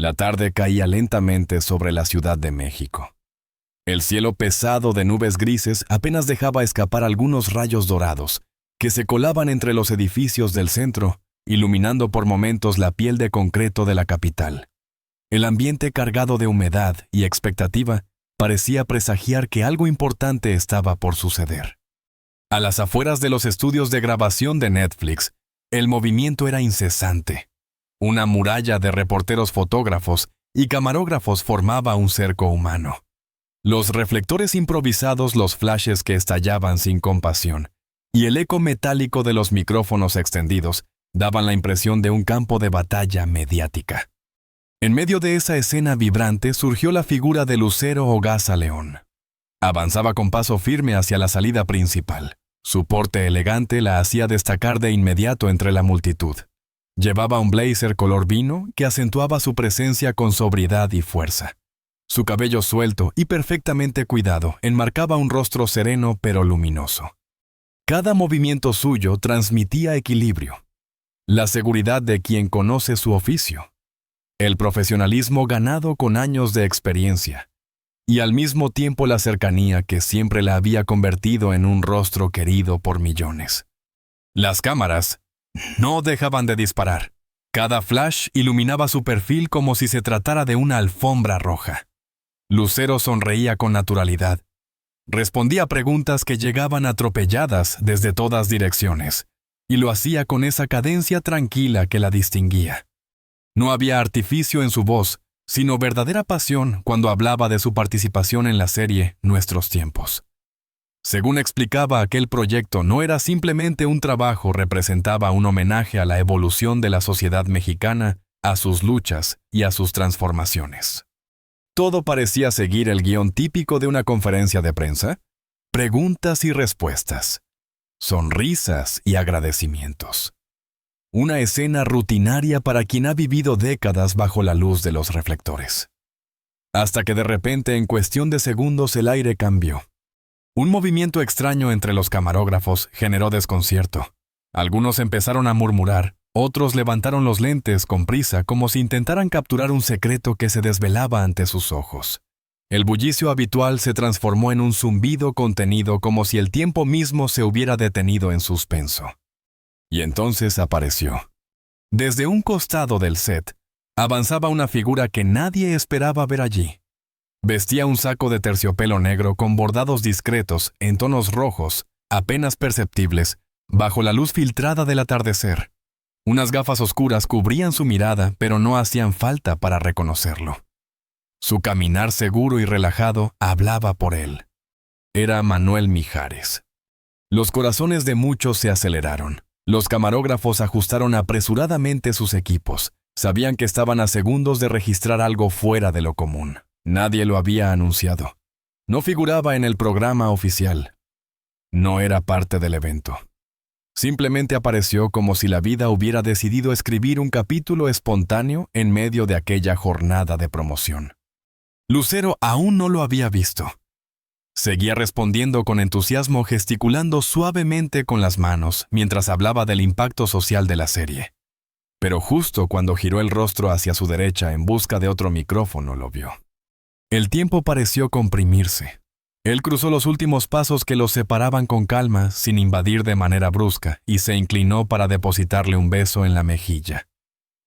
La tarde caía lentamente sobre la Ciudad de México. El cielo pesado de nubes grises apenas dejaba escapar algunos rayos dorados que se colaban entre los edificios del centro, iluminando por momentos la piel de concreto de la capital. El ambiente cargado de humedad y expectativa parecía presagiar que algo importante estaba por suceder. A las afueras de los estudios de grabación de Netflix, el movimiento era incesante. Una muralla de reporteros fotógrafos y camarógrafos formaba un cerco humano. Los reflectores improvisados, los flashes que estallaban sin compasión, y el eco metálico de los micrófonos extendidos daban la impresión de un campo de batalla mediática. En medio de esa escena vibrante surgió la figura de Lucero Hogaza León. Avanzaba con paso firme hacia la salida principal. Su porte elegante la hacía destacar de inmediato entre la multitud. Llevaba un blazer color vino que acentuaba su presencia con sobriedad y fuerza. Su cabello suelto y perfectamente cuidado enmarcaba un rostro sereno pero luminoso. Cada movimiento suyo transmitía equilibrio, la seguridad de quien conoce su oficio, el profesionalismo ganado con años de experiencia, y al mismo tiempo la cercanía que siempre la había convertido en un rostro querido por millones. Las cámaras no dejaban de disparar. Cada flash iluminaba su perfil como si se tratara de una alfombra roja. Lucero sonreía con naturalidad. Respondía a preguntas que llegaban atropelladas desde todas direcciones, y lo hacía con esa cadencia tranquila que la distinguía. No había artificio en su voz, sino verdadera pasión cuando hablaba de su participación en la serie Nuestros Tiempos. Según explicaba, aquel proyecto no era simplemente un trabajo, representaba un homenaje a la evolución de la sociedad mexicana, a sus luchas y a sus transformaciones. Todo parecía seguir el guión típico de una conferencia de prensa: preguntas y respuestas, sonrisas y agradecimientos. Una escena rutinaria para quien ha vivido décadas bajo la luz de los reflectores. Hasta que de repente, en cuestión de segundos, el aire cambió. Un movimiento extraño entre los camarógrafos generó desconcierto. Algunos empezaron a murmurar, otros levantaron los lentes con prisa como si intentaran capturar un secreto que se desvelaba ante sus ojos. El bullicio habitual se transformó en un zumbido contenido como si el tiempo mismo se hubiera detenido en suspenso. Y entonces apareció. Desde un costado del set, avanzaba una figura que nadie esperaba ver allí. Vestía un saco de terciopelo negro con bordados discretos en tonos rojos, apenas perceptibles, bajo la luz filtrada del atardecer. Unas gafas oscuras cubrían su mirada, pero no hacían falta para reconocerlo. Su caminar seguro y relajado hablaba por él. Era Manuel Mijares. Los corazones de muchos se aceleraron. Los camarógrafos ajustaron apresuradamente sus equipos. Sabían que estaban a segundos de registrar algo fuera de lo común. Nadie lo había anunciado. No figuraba en el programa oficial. No era parte del evento. Simplemente apareció como si la vida hubiera decidido escribir un capítulo espontáneo en medio de aquella jornada de promoción. Lucero aún no lo había visto. Seguía respondiendo con entusiasmo, gesticulando suavemente con las manos mientras hablaba del impacto social de la serie. Pero justo cuando giró el rostro hacia su derecha en busca de otro micrófono, lo vio. El tiempo pareció comprimirse. Él cruzó los últimos pasos que los separaban con calma, sin invadir de manera brusca, y se inclinó para depositarle un beso en la mejilla.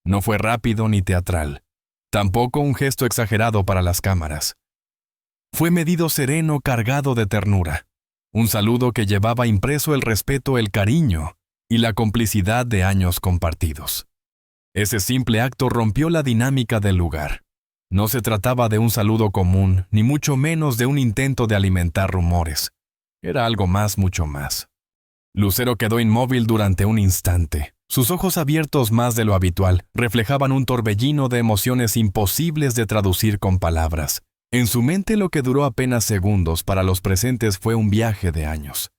No fue rápido ni teatral, tampoco un gesto exagerado para las cámaras. Fue medido, sereno, cargado de ternura. Un saludo que llevaba impreso el respeto, el cariño y la complicidad de años compartidos. Ese simple acto rompió la dinámica del lugar. No se trataba de un saludo común, ni mucho menos de un intento de alimentar rumores. Era algo más, mucho más. Lucero quedó inmóvil durante un instante. Sus ojos, abiertos más de lo habitual, reflejaban un torbellino de emociones imposibles de traducir con palabras. En su mente, lo que duró apenas segundos para los presentes fue un viaje de años.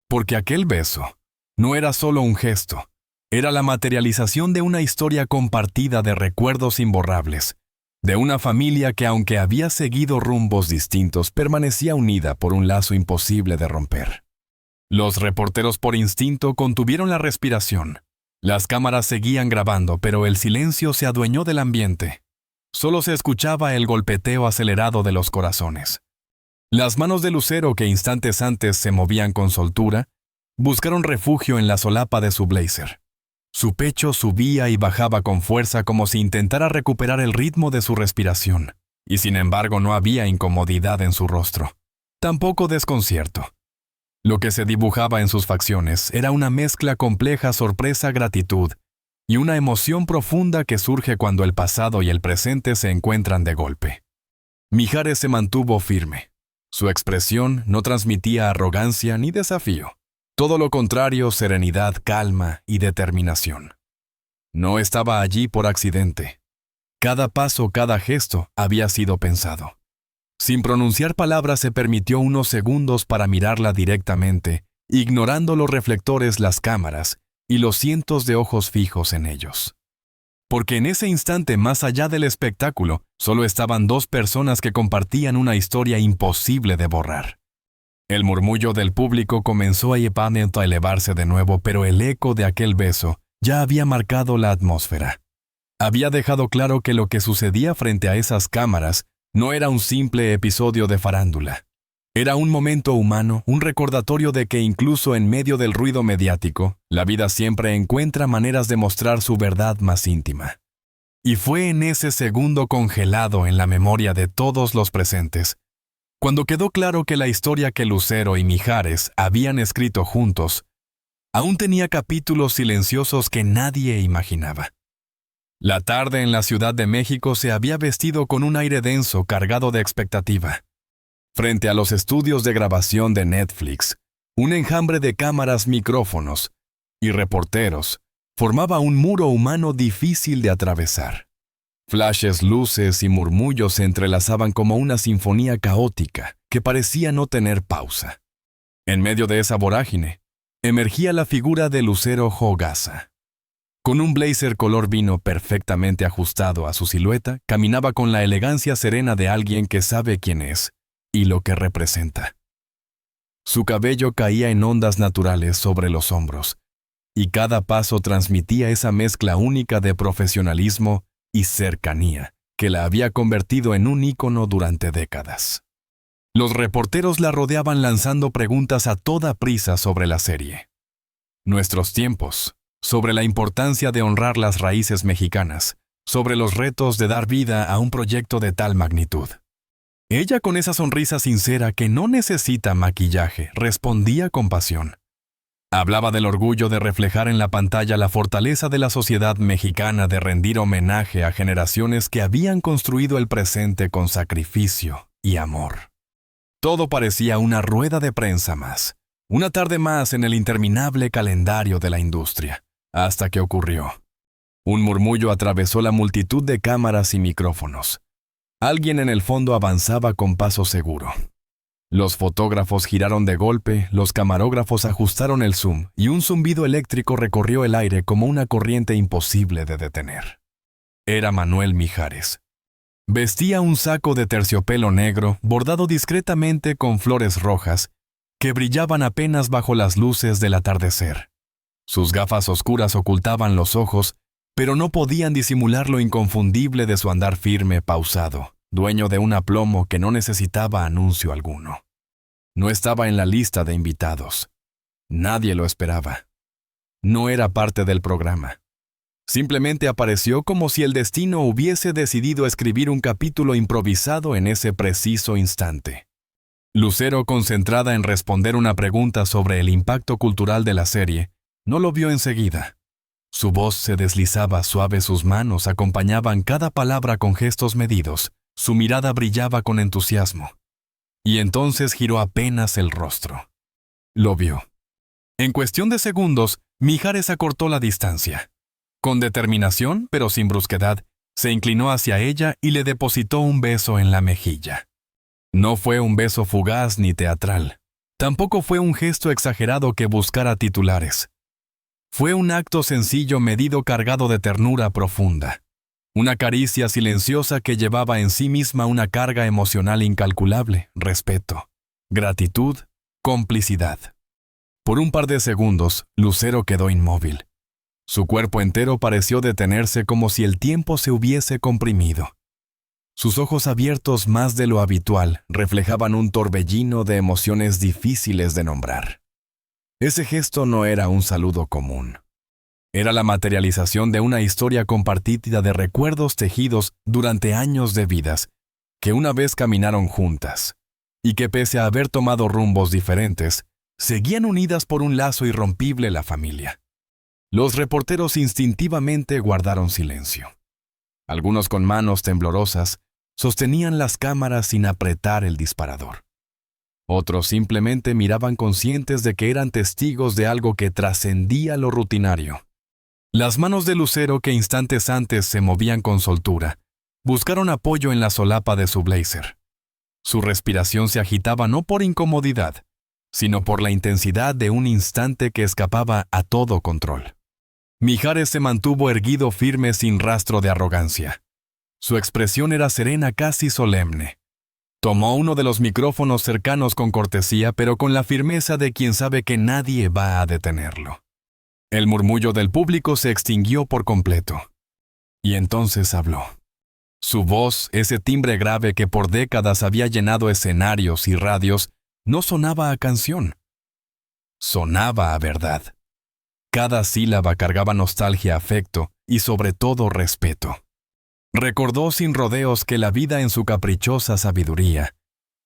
Porque aquel beso no era solo un gesto, era la materialización de una historia compartida de recuerdos imborrables, de una familia que, aunque había seguido rumbos distintos, permanecía unida por un lazo imposible de romper. Los reporteros por instinto contuvieron la respiración. Las cámaras seguían grabando, pero el silencio se adueñó del ambiente. Solo se escuchaba el golpeteo acelerado de los corazones. Las manos de Lucero, que instantes antes se movían con soltura, buscaron refugio en la solapa de su blazer. Su pecho subía y bajaba con fuerza como si intentara recuperar el ritmo de su respiración, y sin embargo no había incomodidad en su rostro, tampoco desconcierto. Lo que se dibujaba en sus facciones era una mezcla compleja sorpresa-gratitud y una emoción profunda que surge cuando el pasado y el presente se encuentran de golpe. Mijares se mantuvo firme. Su expresión no transmitía arrogancia ni desafío. Todo lo contrario, serenidad, calma y determinación. No estaba allí por accidente. Cada paso, cada gesto había sido pensado. Sin pronunciar palabras se permitió unos segundos para mirarla directamente, ignorando los reflectores, las cámaras y los cientos de ojos fijos en ellos. Porque en ese instante, más allá del espectáculo, solo estaban dos personas que compartían una historia imposible de borrar. El murmullo del público comenzó a elevarse de nuevo, pero el eco de aquel beso ya había marcado la atmósfera. Había dejado claro que lo que sucedía frente a esas cámaras no era un simple episodio de farándula. Era un momento humano, un recordatorio de que incluso en medio del ruido mediático, la vida siempre encuentra maneras de mostrar su verdad más íntima. Y fue en ese segundo congelado en la memoria de todos los presentes, cuando quedó claro que la historia que Lucero y Mijares habían escrito juntos aún tenía capítulos silenciosos que nadie imaginaba. La tarde en la Ciudad de México se había vestido con un aire denso cargado de expectativa. Frente a los estudios de grabación de Netflix, un enjambre de cámaras, micrófonos y reporteros formaba un muro humano difícil de atravesar. Flashes, luces y murmullos se entrelazaban como una sinfonía caótica que parecía no tener pausa. En medio de esa vorágine, emergía la figura de Lucero Hogaza. Con un blazer color vino perfectamente ajustado a su silueta, caminaba con la elegancia serena de alguien que sabe quién es y lo que representa. Su cabello caía en ondas naturales sobre los hombros, y cada paso transmitía esa mezcla única de profesionalismo y cercanía que la había convertido en un ícono durante décadas. Los reporteros la rodeaban lanzando preguntas a toda prisa sobre la serie. Nuestros tiempos, sobre la importancia de honrar las raíces mexicanas, sobre los retos de dar vida a un proyecto de tal magnitud. Ella, con esa sonrisa sincera que no necesita maquillaje, respondía con pasión. Hablaba del orgullo de reflejar en la pantalla la fortaleza de la sociedad mexicana, de rendir homenaje a generaciones que habían construido el presente con sacrificio y amor. Todo parecía una rueda de prensa más, una tarde más en el interminable calendario de la industria, hasta que ocurrió. Un murmullo atravesó la multitud de cámaras y micrófonos. Alguien en el fondo avanzaba con paso seguro. Los fotógrafos giraron de golpe, los camarógrafos ajustaron el zoom y un zumbido eléctrico recorrió el aire como una corriente imposible de detener. Era Manuel Mijares. Vestía un saco de terciopelo negro bordado discretamente con flores rojas que brillaban apenas bajo las luces del atardecer. Sus gafas oscuras ocultaban los ojos, pero no podían disimular lo inconfundible de su andar firme, pausado, dueño de un aplomo que no necesitaba anuncio alguno. No estaba en la lista de invitados. Nadie lo esperaba. No era parte del programa. Simplemente apareció como si el destino hubiese decidido escribir un capítulo improvisado en ese preciso instante. Lucero, concentrada en responder una pregunta sobre el impacto cultural de la serie, no lo vio enseguida. Su voz se deslizaba suave, sus manos acompañaban cada palabra con gestos medidos, su mirada brillaba con entusiasmo. Y entonces giró apenas el rostro. Lo vio. En cuestión de segundos, Mijares acortó la distancia. Con determinación, pero sin brusquedad, se inclinó hacia ella y le depositó un beso en la mejilla. No fue un beso fugaz ni teatral. Tampoco fue un gesto exagerado que buscara titulares. Fue un acto sencillo, medido, cargado de ternura profunda. Una caricia silenciosa que llevaba en sí misma una carga emocional incalculable, respeto, gratitud, complicidad. Por un par de segundos, Lucero quedó inmóvil. Su cuerpo entero pareció detenerse como si el tiempo se hubiese comprimido. Sus ojos abiertos más de lo habitual reflejaban un torbellino de emociones difíciles de nombrar. Ese gesto no era un saludo común. Era la materialización de una historia compartida de recuerdos tejidos durante años de vidas, que una vez caminaron juntas, y que pese a haber tomado rumbos diferentes, seguían unidas por un lazo irrompible la familia. Los reporteros instintivamente guardaron silencio. Algunos con manos temblorosas sostenían las cámaras sin apretar el disparador. Otros simplemente miraban conscientes de que eran testigos de algo que trascendía lo rutinario. Las manos de Lucero, que instantes antes se movían con soltura, buscaron apoyo en la solapa de su blazer. Su respiración se agitaba no por incomodidad, sino por la intensidad de un instante que escapaba a todo control. Mijares se mantuvo erguido firme sin rastro de arrogancia. Su expresión era serena, casi solemne. Tomó uno de los micrófonos cercanos con cortesía, pero con la firmeza de quien sabe que nadie va a detenerlo. El murmullo del público se extinguió por completo. Y entonces habló. Su voz, ese timbre grave que por décadas había llenado escenarios y radios, no sonaba a canción. Sonaba a verdad. Cada sílaba cargaba nostalgia, afecto y sobre todo respeto. Recordó sin rodeos que la vida en su caprichosa sabiduría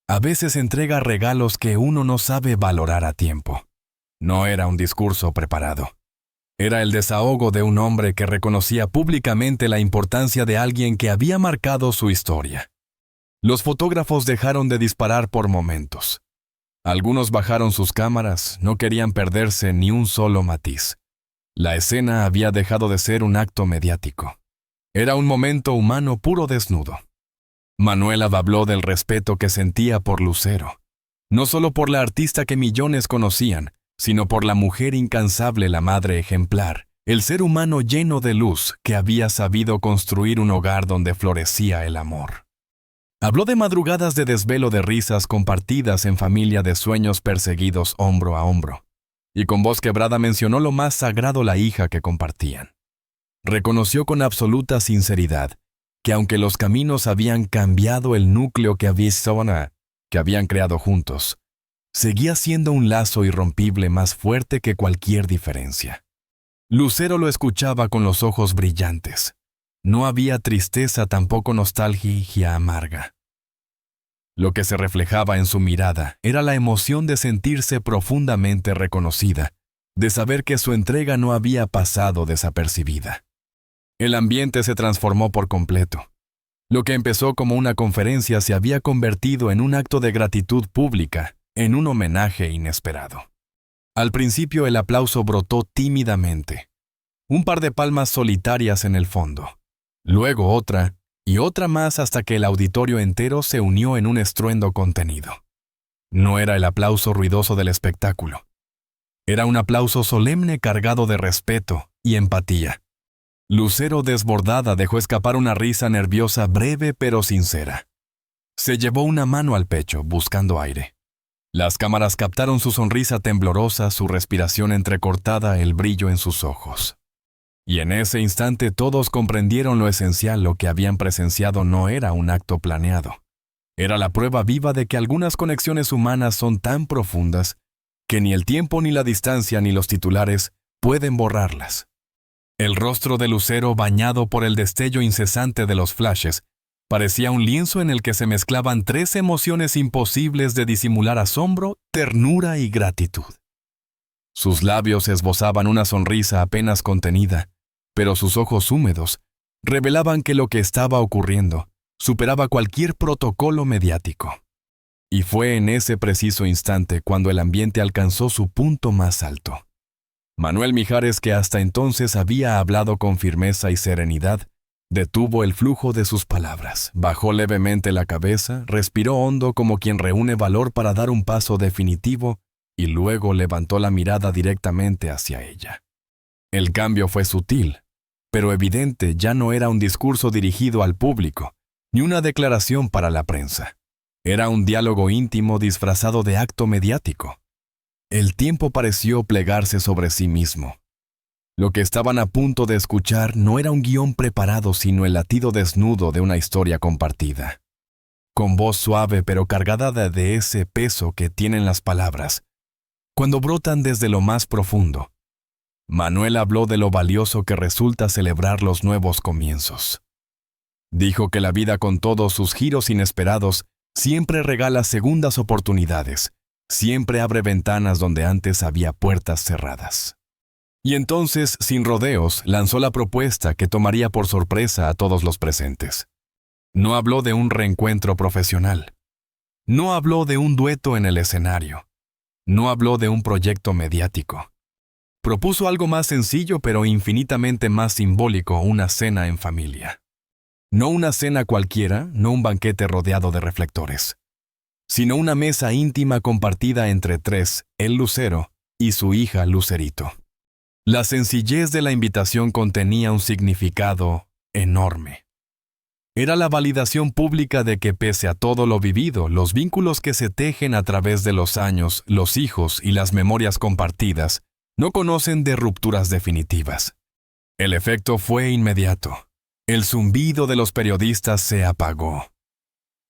a veces entrega regalos que uno no sabe valorar a tiempo. No era un discurso preparado. Era el desahogo de un hombre que reconocía públicamente la importancia de alguien que había marcado su historia. Los fotógrafos dejaron de disparar por momentos. Algunos bajaron sus cámaras, no querían perderse ni un solo matiz. La escena había dejado de ser un acto mediático. Era un momento humano puro desnudo. Manuela habló del respeto que sentía por Lucero, no solo por la artista que millones conocían, sino por la mujer incansable, la madre ejemplar, el ser humano lleno de luz que había sabido construir un hogar donde florecía el amor. Habló de madrugadas de desvelo, de risas compartidas en familia, de sueños perseguidos hombro a hombro, y con voz quebrada mencionó lo más sagrado, la hija que compartían. Reconoció con absoluta sinceridad que aunque los caminos habían cambiado, el núcleo que habían creado juntos, seguía siendo un lazo irrompible más fuerte que cualquier diferencia. Lucero lo escuchaba con los ojos brillantes. No había tristeza, tampoco nostalgia amarga. Lo que se reflejaba en su mirada era la emoción de sentirse profundamente reconocida, de saber que su entrega no había pasado desapercibida. El ambiente se transformó por completo. Lo que empezó como una conferencia se había convertido en un acto de gratitud pública, en un homenaje inesperado. Al principio el aplauso brotó tímidamente. Un par de palmas solitarias en el fondo. Luego otra, y otra más hasta que el auditorio entero se unió en un estruendo contenido. No era el aplauso ruidoso del espectáculo. Era un aplauso solemne cargado de respeto y empatía. Lucero, desbordada, dejó escapar una risa nerviosa, breve pero sincera. Se llevó una mano al pecho, buscando aire. Las cámaras captaron su sonrisa temblorosa, su respiración entrecortada, el brillo en sus ojos. Y en ese instante todos comprendieron lo esencial. Lo que habían presenciado no era un acto planeado. Era la prueba viva de que algunas conexiones humanas son tan profundas que ni el tiempo, ni la distancia, ni los titulares pueden borrarlas. El rostro de Lucero, bañado por el destello incesante de los flashes, parecía un lienzo en el que se mezclaban tres emociones imposibles de disimular: asombro, ternura y gratitud. Sus labios esbozaban una sonrisa apenas contenida, pero sus ojos húmedos revelaban que lo que estaba ocurriendo superaba cualquier protocolo mediático. Y fue en ese preciso instante cuando el ambiente alcanzó su punto más alto. Manuel Mijares, que hasta entonces había hablado con firmeza y serenidad, detuvo el flujo de sus palabras, bajó levemente la cabeza, respiró hondo como quien reúne valor para dar un paso definitivo y luego levantó la mirada directamente hacia ella. El cambio fue sutil, pero evidente. Ya no era un discurso dirigido al público, ni una declaración para la prensa. Era un diálogo íntimo disfrazado de acto mediático. El tiempo pareció plegarse sobre sí mismo. Lo que estaban a punto de escuchar no era un guión preparado, sino el latido desnudo de una historia compartida. Con voz suave pero cargada de ese peso que tienen las palabras, cuando brotan desde lo más profundo, Manuel habló de lo valioso que resulta celebrar los nuevos comienzos. Dijo que la vida, con todos sus giros inesperados, siempre regala segundas oportunidades, siempre abre ventanas donde antes había puertas cerradas. Y entonces, sin rodeos, lanzó la propuesta que tomaría por sorpresa a todos los presentes. No habló de un reencuentro profesional. No habló de un dueto en el escenario. No habló de un proyecto mediático. Propuso algo más sencillo pero infinitamente más simbólico: una cena en familia. No una cena cualquiera, no un banquete rodeado de reflectores, sino una mesa íntima compartida entre tres, el Lucero y su hija Lucerito. La sencillez de la invitación contenía un significado enorme. Era la validación pública de que, pese a todo lo vivido, los vínculos que se tejen a través de los años, los hijos y las memorias compartidas, no conocen de rupturas definitivas. El efecto fue inmediato. El zumbido de los periodistas se apagó.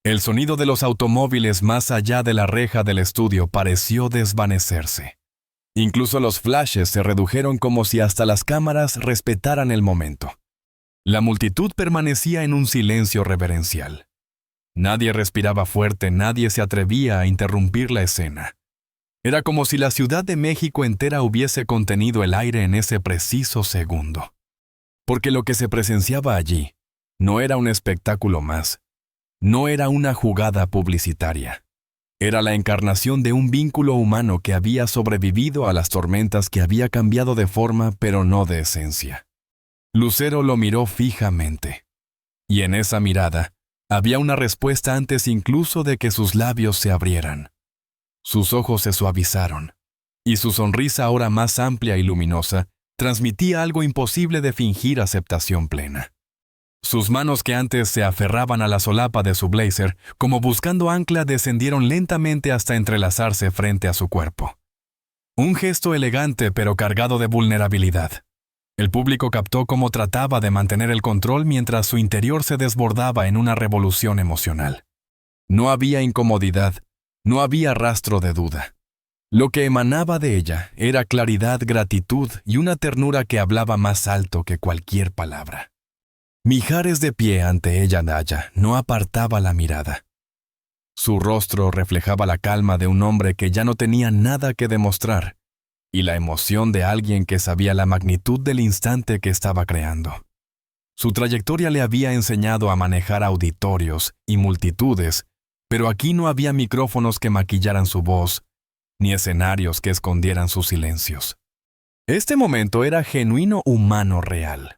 El sonido de los automóviles más allá de la reja del estudio pareció desvanecerse. Incluso los flashes se redujeron, como si hasta las cámaras respetaran el momento. La multitud permanecía en un silencio reverencial. Nadie respiraba fuerte, nadie se atrevía a interrumpir la escena. Era como si la Ciudad de México entera hubiese contenido el aire en ese preciso segundo. Porque lo que se presenciaba allí no era un espectáculo más, no era una jugada publicitaria. Era la encarnación de un vínculo humano que había sobrevivido a las tormentas, que había cambiado de forma pero no de esencia. Lucero lo miró fijamente, y en esa mirada había una respuesta antes incluso de que sus labios se abrieran. Sus ojos se suavizaron, y su sonrisa, ahora más amplia y luminosa, transmitía algo imposible de fingir aceptación plena. Sus manos, que antes se aferraban a la solapa de su blazer, como buscando ancla, descendieron lentamente hasta entrelazarse frente a su cuerpo. Un gesto elegante pero cargado de vulnerabilidad. El público captó cómo trataba de mantener el control mientras su interior se desbordaba en una revolución emocional. No había incomodidad, no había rastro de duda. Lo que emanaba de ella era claridad, gratitud y una ternura que hablaba más alto que cualquier palabra. Mijares, de pie ante ella, Naya, no apartaba la mirada. Su rostro reflejaba la calma de un hombre que ya no tenía nada que demostrar, y la emoción de alguien que sabía la magnitud del instante que estaba creando. Su trayectoria le había enseñado a manejar auditorios y multitudes, pero aquí no había micrófonos que maquillaran su voz, ni escenarios que escondieran sus silencios. Este momento era genuino, humano, real.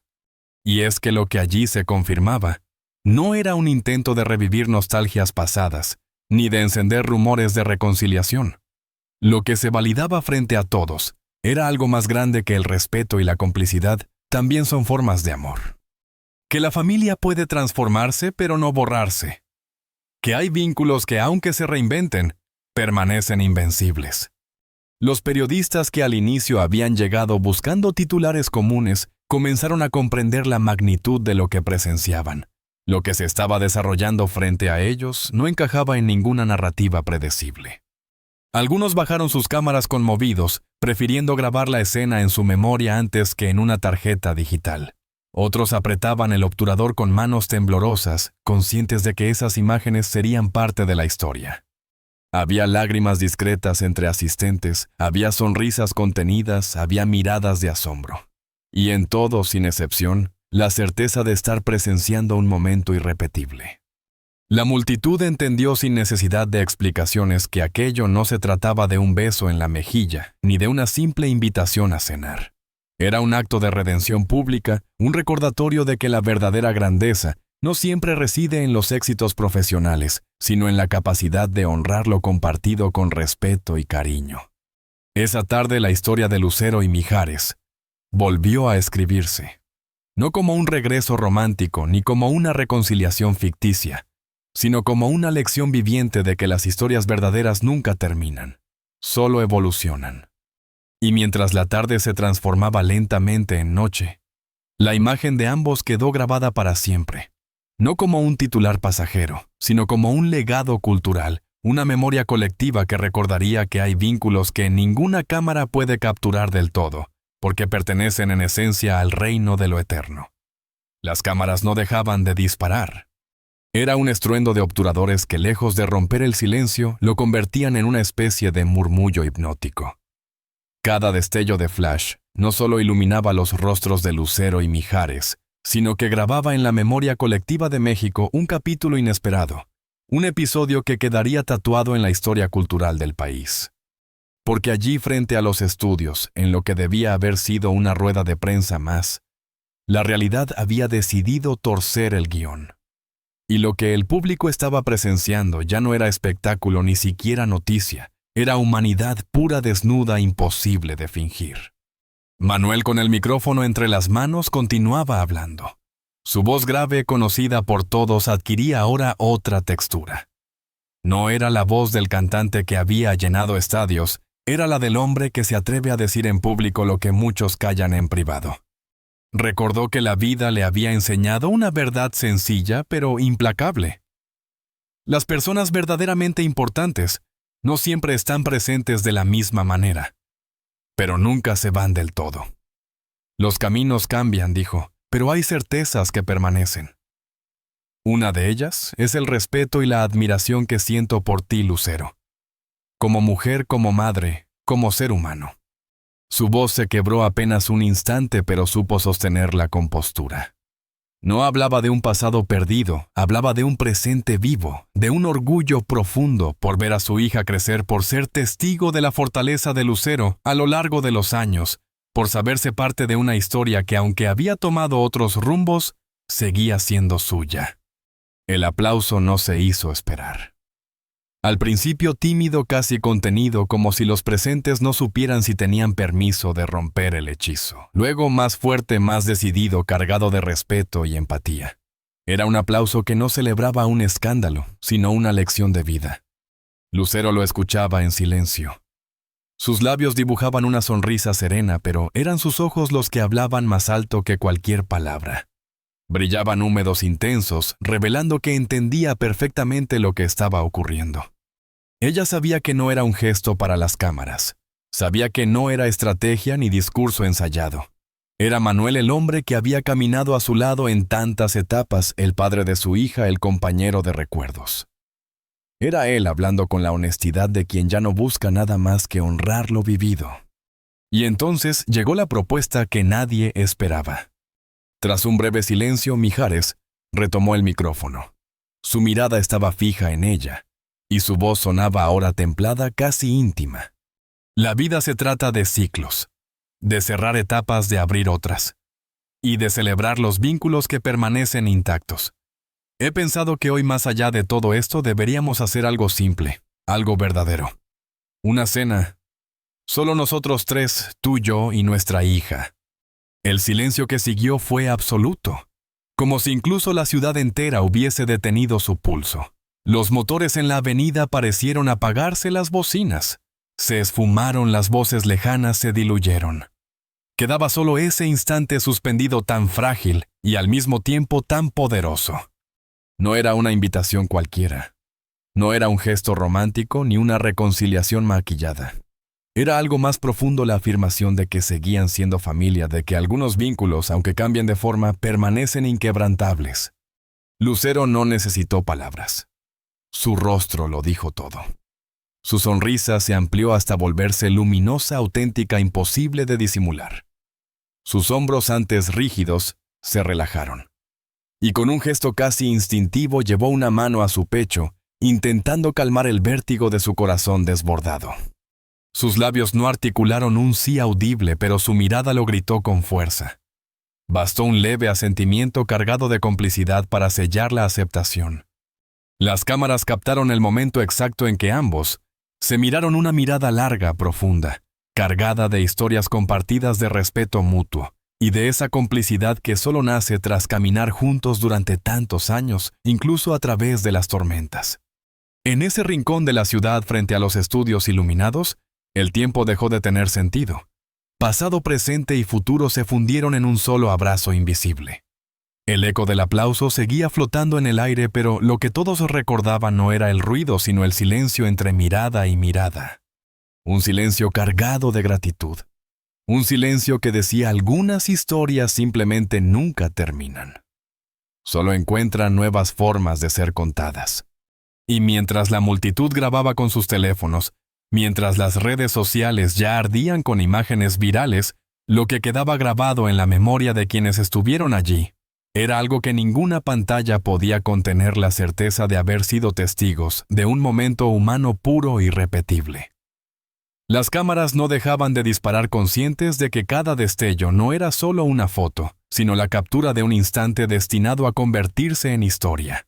Y es que lo que allí se confirmaba no era un intento de revivir nostalgias pasadas, ni de encender rumores de reconciliación. Lo que se validaba frente a todos era algo más grande que el respeto y la complicidad. También son formas de amor. Que la familia puede transformarse pero no borrarse. Que hay vínculos que, aunque se reinventen, permanecen invencibles. Los periodistas, que al inicio habían llegado buscando titulares comunes, comenzaron a comprender la magnitud de lo que presenciaban. Lo que se estaba desarrollando frente a ellos no encajaba en ninguna narrativa predecible. Algunos bajaron sus cámaras conmovidos, prefiriendo grabar la escena en su memoria antes que en una tarjeta digital. Otros apretaban el obturador con manos temblorosas, conscientes de que esas imágenes serían parte de la historia. Había lágrimas discretas entre asistentes, había sonrisas contenidas, había miradas de asombro. Y en todo, sin excepción, la certeza de estar presenciando un momento irrepetible. La multitud entendió sin necesidad de explicaciones que aquello no se trataba de un beso en la mejilla, ni de una simple invitación a cenar. Era un acto de redención pública, un recordatorio de que la verdadera grandeza no siempre reside en los éxitos profesionales, sino en la capacidad de honrar lo compartido con respeto y cariño. Esa tarde la historia de Lucero y Mijares volvió a escribirse, no como un regreso romántico ni como una reconciliación ficticia, sino como una lección viviente de que las historias verdaderas nunca terminan, solo evolucionan. Y mientras la tarde se transformaba lentamente en noche, la imagen de ambos quedó grabada para siempre, no como un titular pasajero, sino como un legado cultural, una memoria colectiva que recordaría que hay vínculos que ninguna cámara puede capturar del todo, porque pertenecen en esencia al reino de lo eterno. Las cámaras no dejaban de disparar. Era un estruendo de obturadores que, lejos de romper el silencio, lo convertían en una especie de murmullo hipnótico. Cada destello de flash no solo iluminaba los rostros de Lucero y Mijares, sino que grababa en la memoria colectiva de México un capítulo inesperado, un episodio que quedaría tatuado en la historia cultural del país. Porque allí, frente a los estudios, en lo que debía haber sido una rueda de prensa más, la realidad había decidido torcer el guión. Y lo que el público estaba presenciando ya no era espectáculo ni siquiera noticia, era humanidad pura, desnuda, imposible de fingir. Manuel, con el micrófono entre las manos, continuaba hablando. Su voz grave, conocida por todos, adquiría ahora otra textura. No era la voz del cantante que había llenado estadios, era la del hombre que se atreve a decir en público lo que muchos callan en privado. Recordó que la vida le había enseñado una verdad sencilla pero implacable. Las personas verdaderamente importantes no siempre están presentes de la misma manera, pero nunca se van del todo. Los caminos cambian, dijo, pero hay certezas que permanecen. Una de ellas es el respeto y la admiración que siento por ti, Lucero. Como mujer, como madre, como ser humano. Su voz se quebró apenas un instante, pero supo sostener la compostura. No hablaba de un pasado perdido, hablaba de un presente vivo, de un orgullo profundo por ver a su hija crecer, por ser testigo de la fortaleza de Lucero a lo largo de los años, por saberse parte de una historia que, aunque había tomado otros rumbos, seguía siendo suya. El aplauso no se hizo esperar. Al principio tímido, casi contenido, como si los presentes no supieran si tenían permiso de romper el hechizo. Luego más fuerte, más decidido, cargado de respeto y empatía. Era un aplauso que no celebraba un escándalo, sino una lección de vida. Lucero lo escuchaba en silencio. Sus labios dibujaban una sonrisa serena, pero eran sus ojos los que hablaban más alto que cualquier palabra. Brillaban húmedos intensos, revelando que entendía perfectamente lo que estaba ocurriendo. Ella sabía que no era un gesto para las cámaras. Sabía que no era estrategia ni discurso ensayado. Era Manuel el hombre que había caminado a su lado en tantas etapas, el padre de su hija, el compañero de recuerdos. Era él hablando con la honestidad de quien ya no busca nada más que honrar lo vivido. Y entonces llegó la propuesta que nadie esperaba. Tras un breve silencio, Mijares retomó el micrófono. Su mirada estaba fija en ella, y su voz sonaba ahora templada, casi íntima. La vida se trata de ciclos, de cerrar etapas, de abrir otras, y de celebrar los vínculos que permanecen intactos. He pensado que hoy, más allá de todo esto, deberíamos hacer algo simple, algo verdadero. Una cena. Solo nosotros tres, tú, yo y nuestra hija. El silencio que siguió fue absoluto, como si incluso la ciudad entera hubiese detenido su pulso. Los motores en la avenida parecieron apagarse, las bocinas. Se esfumaron, las voces lejanas se diluyeron. Quedaba solo ese instante suspendido, tan frágil y al mismo tiempo tan poderoso. No era una invitación cualquiera. No era un gesto romántico ni una reconciliación maquillada. Era algo más profundo, la afirmación de que seguían siendo familia, de que algunos vínculos, aunque cambien de forma, permanecen inquebrantables. Lucero no necesitó palabras. Su rostro lo dijo todo. Su sonrisa se amplió hasta volverse luminosa, auténtica, imposible de disimular. Sus hombros, antes rígidos, se relajaron. Y con un gesto casi instintivo llevó una mano a su pecho, intentando calmar el vértigo de su corazón desbordado. Sus labios no articularon un sí audible, pero su mirada lo gritó con fuerza. Bastó un leve asentimiento cargado de complicidad para sellar la aceptación. Las cámaras captaron el momento exacto en que ambos se miraron, una mirada larga, profunda, cargada de historias compartidas, de respeto mutuo y de esa complicidad que solo nace tras caminar juntos durante tantos años, incluso a través de las tormentas. En ese rincón de la ciudad, frente a los estudios iluminados, el tiempo dejó de tener sentido. Pasado, presente y futuro se fundieron en un solo abrazo invisible. El eco del aplauso seguía flotando en el aire, pero lo que todos recordaban no era el ruido, sino el silencio entre mirada y mirada. Un silencio cargado de gratitud. Un silencio que decía: algunas historias simplemente nunca terminan. Solo encuentran nuevas formas de ser contadas. Y mientras la multitud grababa con sus teléfonos, mientras las redes sociales ya ardían con imágenes virales, lo que quedaba grabado en la memoria de quienes estuvieron allí era algo que ninguna pantalla podía contener: la certeza de haber sido testigos de un momento humano puro e irrepetible. Las cámaras no dejaban de disparar, conscientes de que cada destello no era solo una foto, sino la captura de un instante destinado a convertirse en historia.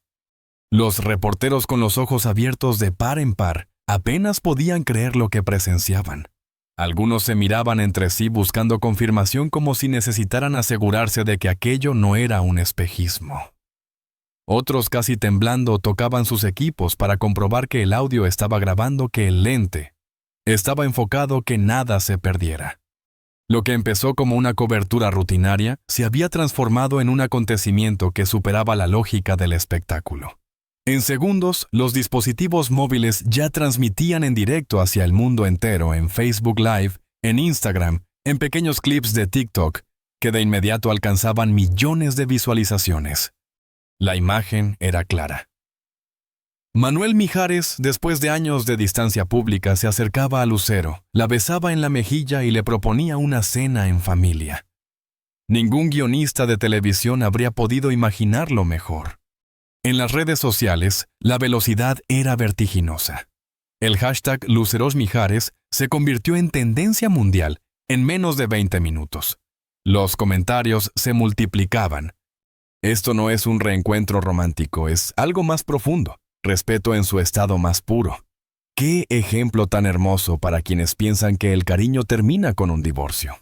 Los reporteros, con los ojos abiertos de par en par, apenas podían creer lo que presenciaban. Algunos se miraban entre sí buscando confirmación, como si necesitaran asegurarse de que aquello no era un espejismo. Otros, casi temblando, tocaban sus equipos para comprobar que el audio estaba grabando, que el lente estaba enfocado, que nada se perdiera. Lo que empezó como una cobertura rutinaria se había transformado en un acontecimiento que superaba la lógica del espectáculo. En segundos, los dispositivos móviles ya transmitían en directo hacia el mundo entero, en Facebook Live, en Instagram, en pequeños clips de TikTok, que de inmediato alcanzaban millones de visualizaciones. La imagen era clara. Manuel Mijares, después de años de distancia pública, se acercaba a Lucero, la besaba en la mejilla y le proponía una cena en familia. Ningún guionista de televisión habría podido imaginarlo mejor. En las redes sociales, la velocidad era vertiginosa. El hashtag LucerosMijares se convirtió en tendencia mundial en menos de 20 minutos. Los comentarios se multiplicaban. Esto no es un reencuentro romántico, es algo más profundo. Respeto en su estado más puro. ¡Qué ejemplo tan hermoso para quienes piensan que el cariño termina con un divorcio!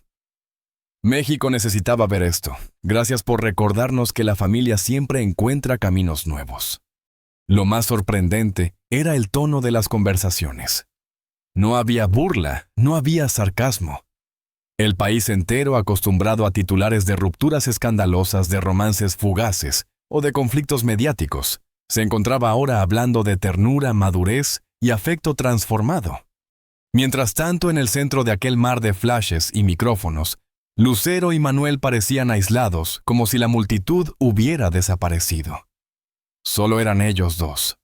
México necesitaba ver esto. Gracias por recordarnos que la familia siempre encuentra caminos nuevos. Lo más sorprendente era el tono de las conversaciones. No había burla, no había sarcasmo. El país entero, acostumbrado a titulares de rupturas escandalosas, de romances fugaces o de conflictos mediáticos, se encontraba ahora hablando de ternura, madurez y afecto transformado. Mientras tanto, en el centro de aquel mar de flashes y micrófonos, Lucero y Manuel parecían aislados, como si la multitud hubiera desaparecido. Solo eran ellos dos.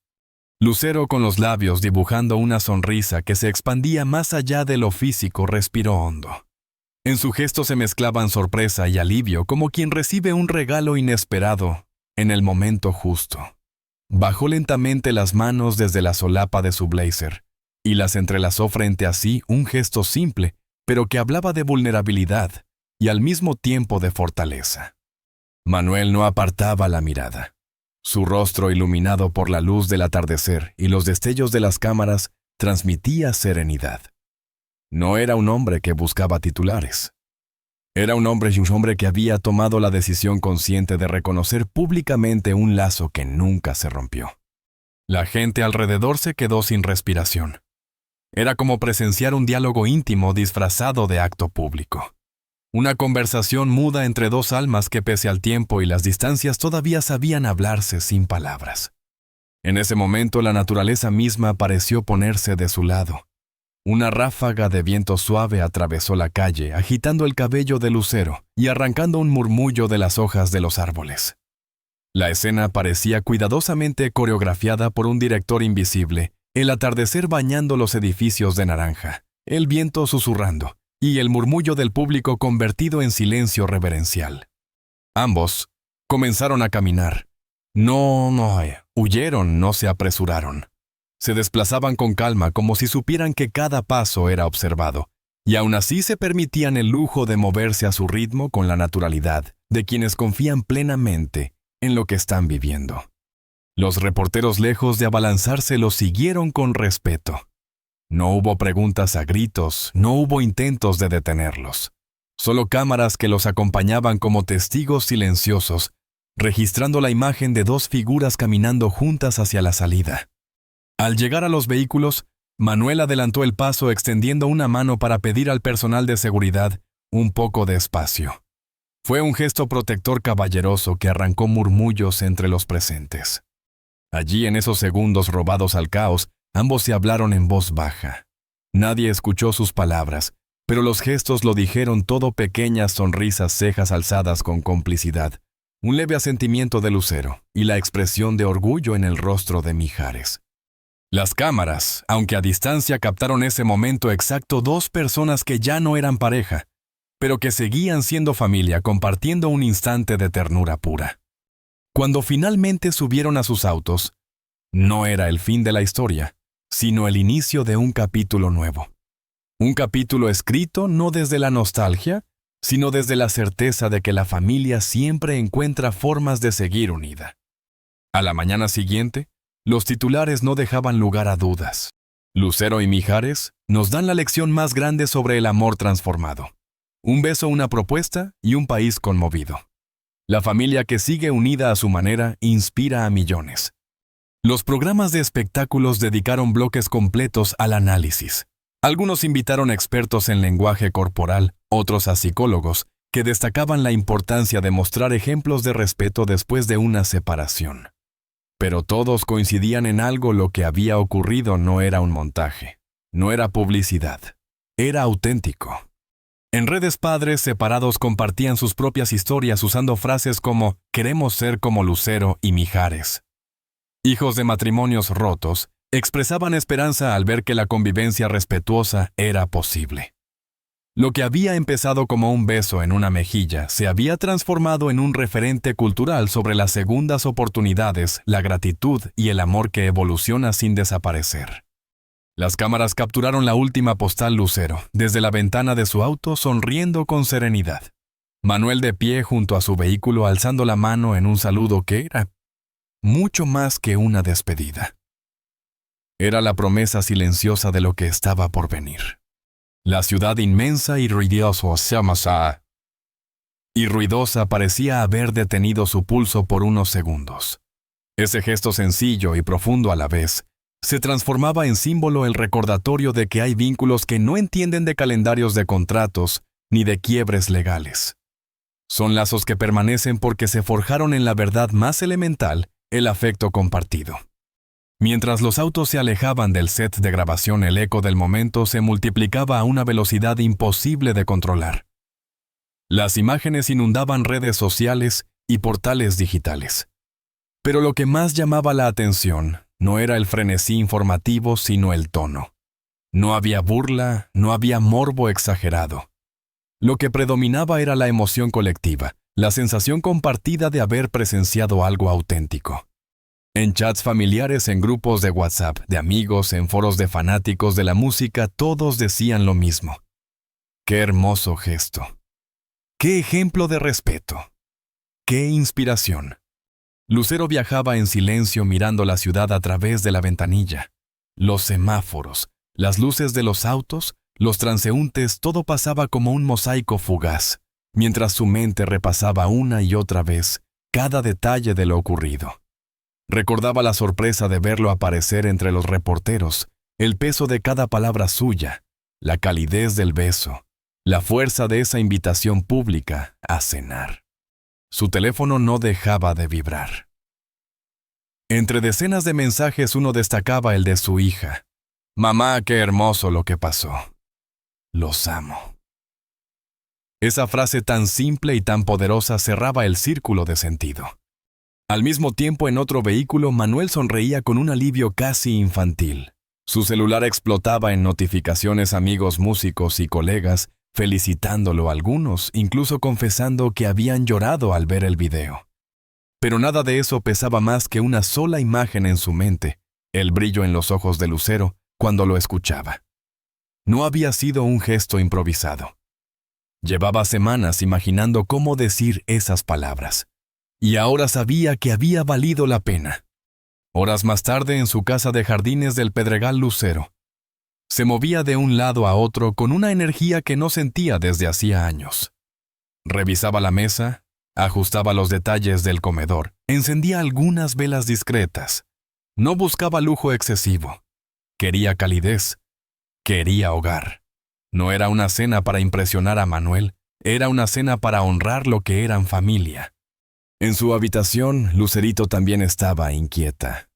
Lucero, con los labios dibujando una sonrisa que se expandía más allá de lo físico, respiró hondo. En su gesto se mezclaban sorpresa y alivio, como quien recibe un regalo inesperado en el momento justo. Bajó lentamente las manos desde la solapa de su blazer y las entrelazó frente a sí, un gesto simple, pero que hablaba de vulnerabilidad y al mismo tiempo de fortaleza. Manuel no apartaba la mirada. Su rostro, iluminado por la luz del atardecer y los destellos de las cámaras, transmitía serenidad. No era un hombre que buscaba titulares. Era un hombre que había tomado la decisión consciente de reconocer públicamente un lazo que nunca se rompió. La gente alrededor se quedó sin respiración. Era como presenciar un diálogo íntimo disfrazado de acto público. Una conversación muda entre dos almas que, pese al tiempo y las distancias, todavía sabían hablarse sin palabras. En ese momento, la naturaleza misma pareció ponerse de su lado. Una ráfaga de viento suave atravesó la calle, agitando el cabello de Lucero y arrancando un murmullo de las hojas de los árboles. La escena parecía cuidadosamente coreografiada por un director invisible, el atardecer bañando los edificios de naranja, el viento susurrando y el murmullo del público convertido en silencio reverencial. Ambos comenzaron a caminar. No huyeron, no se apresuraron. Se desplazaban con calma, como si supieran que cada paso era observado, y aún así se permitían el lujo de moverse a su ritmo con la naturalidad de quienes confían plenamente en lo que están viviendo. Los reporteros, lejos de abalanzarse, los siguieron con respeto. No hubo preguntas a gritos, no hubo intentos de detenerlos. Solo cámaras que los acompañaban como testigos silenciosos, registrando la imagen de dos figuras caminando juntas hacia la salida. Al llegar a los vehículos, Manuel adelantó el paso extendiendo una mano para pedir al personal de seguridad un poco de espacio. Fue un gesto protector caballeroso que arrancó murmullos entre los presentes. Allí, en esos segundos robados al caos, ambos se hablaron en voz baja. Nadie escuchó sus palabras, pero los gestos lo dijeron todo, pequeñas sonrisas, cejas alzadas con complicidad, un leve asentimiento de Lucero y la expresión de orgullo en el rostro de Mijares. Las cámaras, aunque a distancia, captaron ese momento exacto, dos personas que ya no eran pareja, pero que seguían siendo familia, compartiendo un instante de ternura pura. Cuando finalmente subieron a sus autos, no era el fin de la historia, sino el inicio de un capítulo nuevo. Un capítulo escrito no desde la nostalgia, sino desde la certeza de que la familia siempre encuentra formas de seguir unida. A la mañana siguiente, los titulares no dejaban lugar a dudas. Lucero y Mijares nos dan la lección más grande sobre el amor transformado. Un beso, una propuesta y un país conmovido. La familia que sigue unida a su manera inspira a millones. Los programas de espectáculos dedicaron bloques completos al análisis. Algunos invitaron expertos en lenguaje corporal, otros a psicólogos, que destacaban la importancia de mostrar ejemplos de respeto después de una separación. Pero todos coincidían en algo: lo que había ocurrido no era un montaje, no era publicidad, era auténtico. En redes, padres separados compartían sus propias historias usando frases como «queremos ser como Lucero y Mijares». Hijos de matrimonios rotos expresaban esperanza al ver que la convivencia respetuosa era posible. Lo que había empezado como un beso en una mejilla se había transformado en un referente cultural sobre las segundas oportunidades, la gratitud y el amor que evoluciona sin desaparecer. Las cámaras capturaron la última postal: Lucero, desde la ventana de su auto, sonriendo con serenidad. Manuel de pie junto a su vehículo, alzando la mano en un saludo que era mucho más que una despedida. Era la promesa silenciosa de lo que estaba por venir. La ciudad inmensa y ruidosa parecía haber detenido su pulso por unos segundos. Ese gesto sencillo y profundo a la vez se transformaba en símbolo, el recordatorio de que hay vínculos que no entienden de calendarios de contratos ni de quiebres legales. Son lazos que permanecen porque se forjaron en la verdad más elemental, el afecto compartido. Mientras los autos se alejaban del set de grabación, el eco del momento se multiplicaba a una velocidad imposible de controlar. Las imágenes inundaban redes sociales y portales digitales. Pero lo que más llamaba la atención no era el frenesí informativo, sino el tono. No había burla, no había morbo exagerado. Lo que predominaba era la emoción colectiva, la sensación compartida de haber presenciado algo auténtico. En chats familiares, en grupos de WhatsApp, de amigos, en foros de fanáticos de la música, todos decían lo mismo. ¡Qué hermoso gesto! ¡Qué ejemplo de respeto! ¡Qué inspiración! Lucero viajaba en silencio, mirando la ciudad a través de la ventanilla. Los semáforos, las luces de los autos, los transeúntes, todo pasaba como un mosaico fugaz, mientras su mente repasaba una y otra vez cada detalle de lo ocurrido. Recordaba la sorpresa de verlo aparecer entre los reporteros, el peso de cada palabra suya, la calidez del beso, la fuerza de esa invitación pública a cenar. Su teléfono no dejaba de vibrar. Entre decenas de mensajes, uno destacaba el de su hija. «Mamá, qué hermoso lo que pasó. Los amo». Esa frase tan simple y tan poderosa cerraba el círculo de sentido. Al mismo tiempo, en otro vehículo, Manuel sonreía con un alivio casi infantil. Su celular explotaba en notificaciones, amigos, músicos y colegas, felicitándolo, algunos incluso confesando que habían llorado al ver el video. Pero nada de eso pesaba más que una sola imagen en su mente, el brillo en los ojos de Lucero cuando lo escuchaba. No había sido un gesto improvisado. Llevaba semanas imaginando cómo decir esas palabras. Y ahora sabía que había valido la pena. Horas más tarde, en su casa de Jardines del Pedregal, Lucero se movía de un lado a otro con una energía que no sentía desde hacía años. Revisaba la mesa, ajustaba los detalles del comedor, encendía algunas velas discretas. No buscaba lujo excesivo. Quería calidez. Quería hogar. No era una cena para impresionar a Manuel, Era una cena para honrar lo que eran familia. En su habitación, Lucerito también estaba inquieta.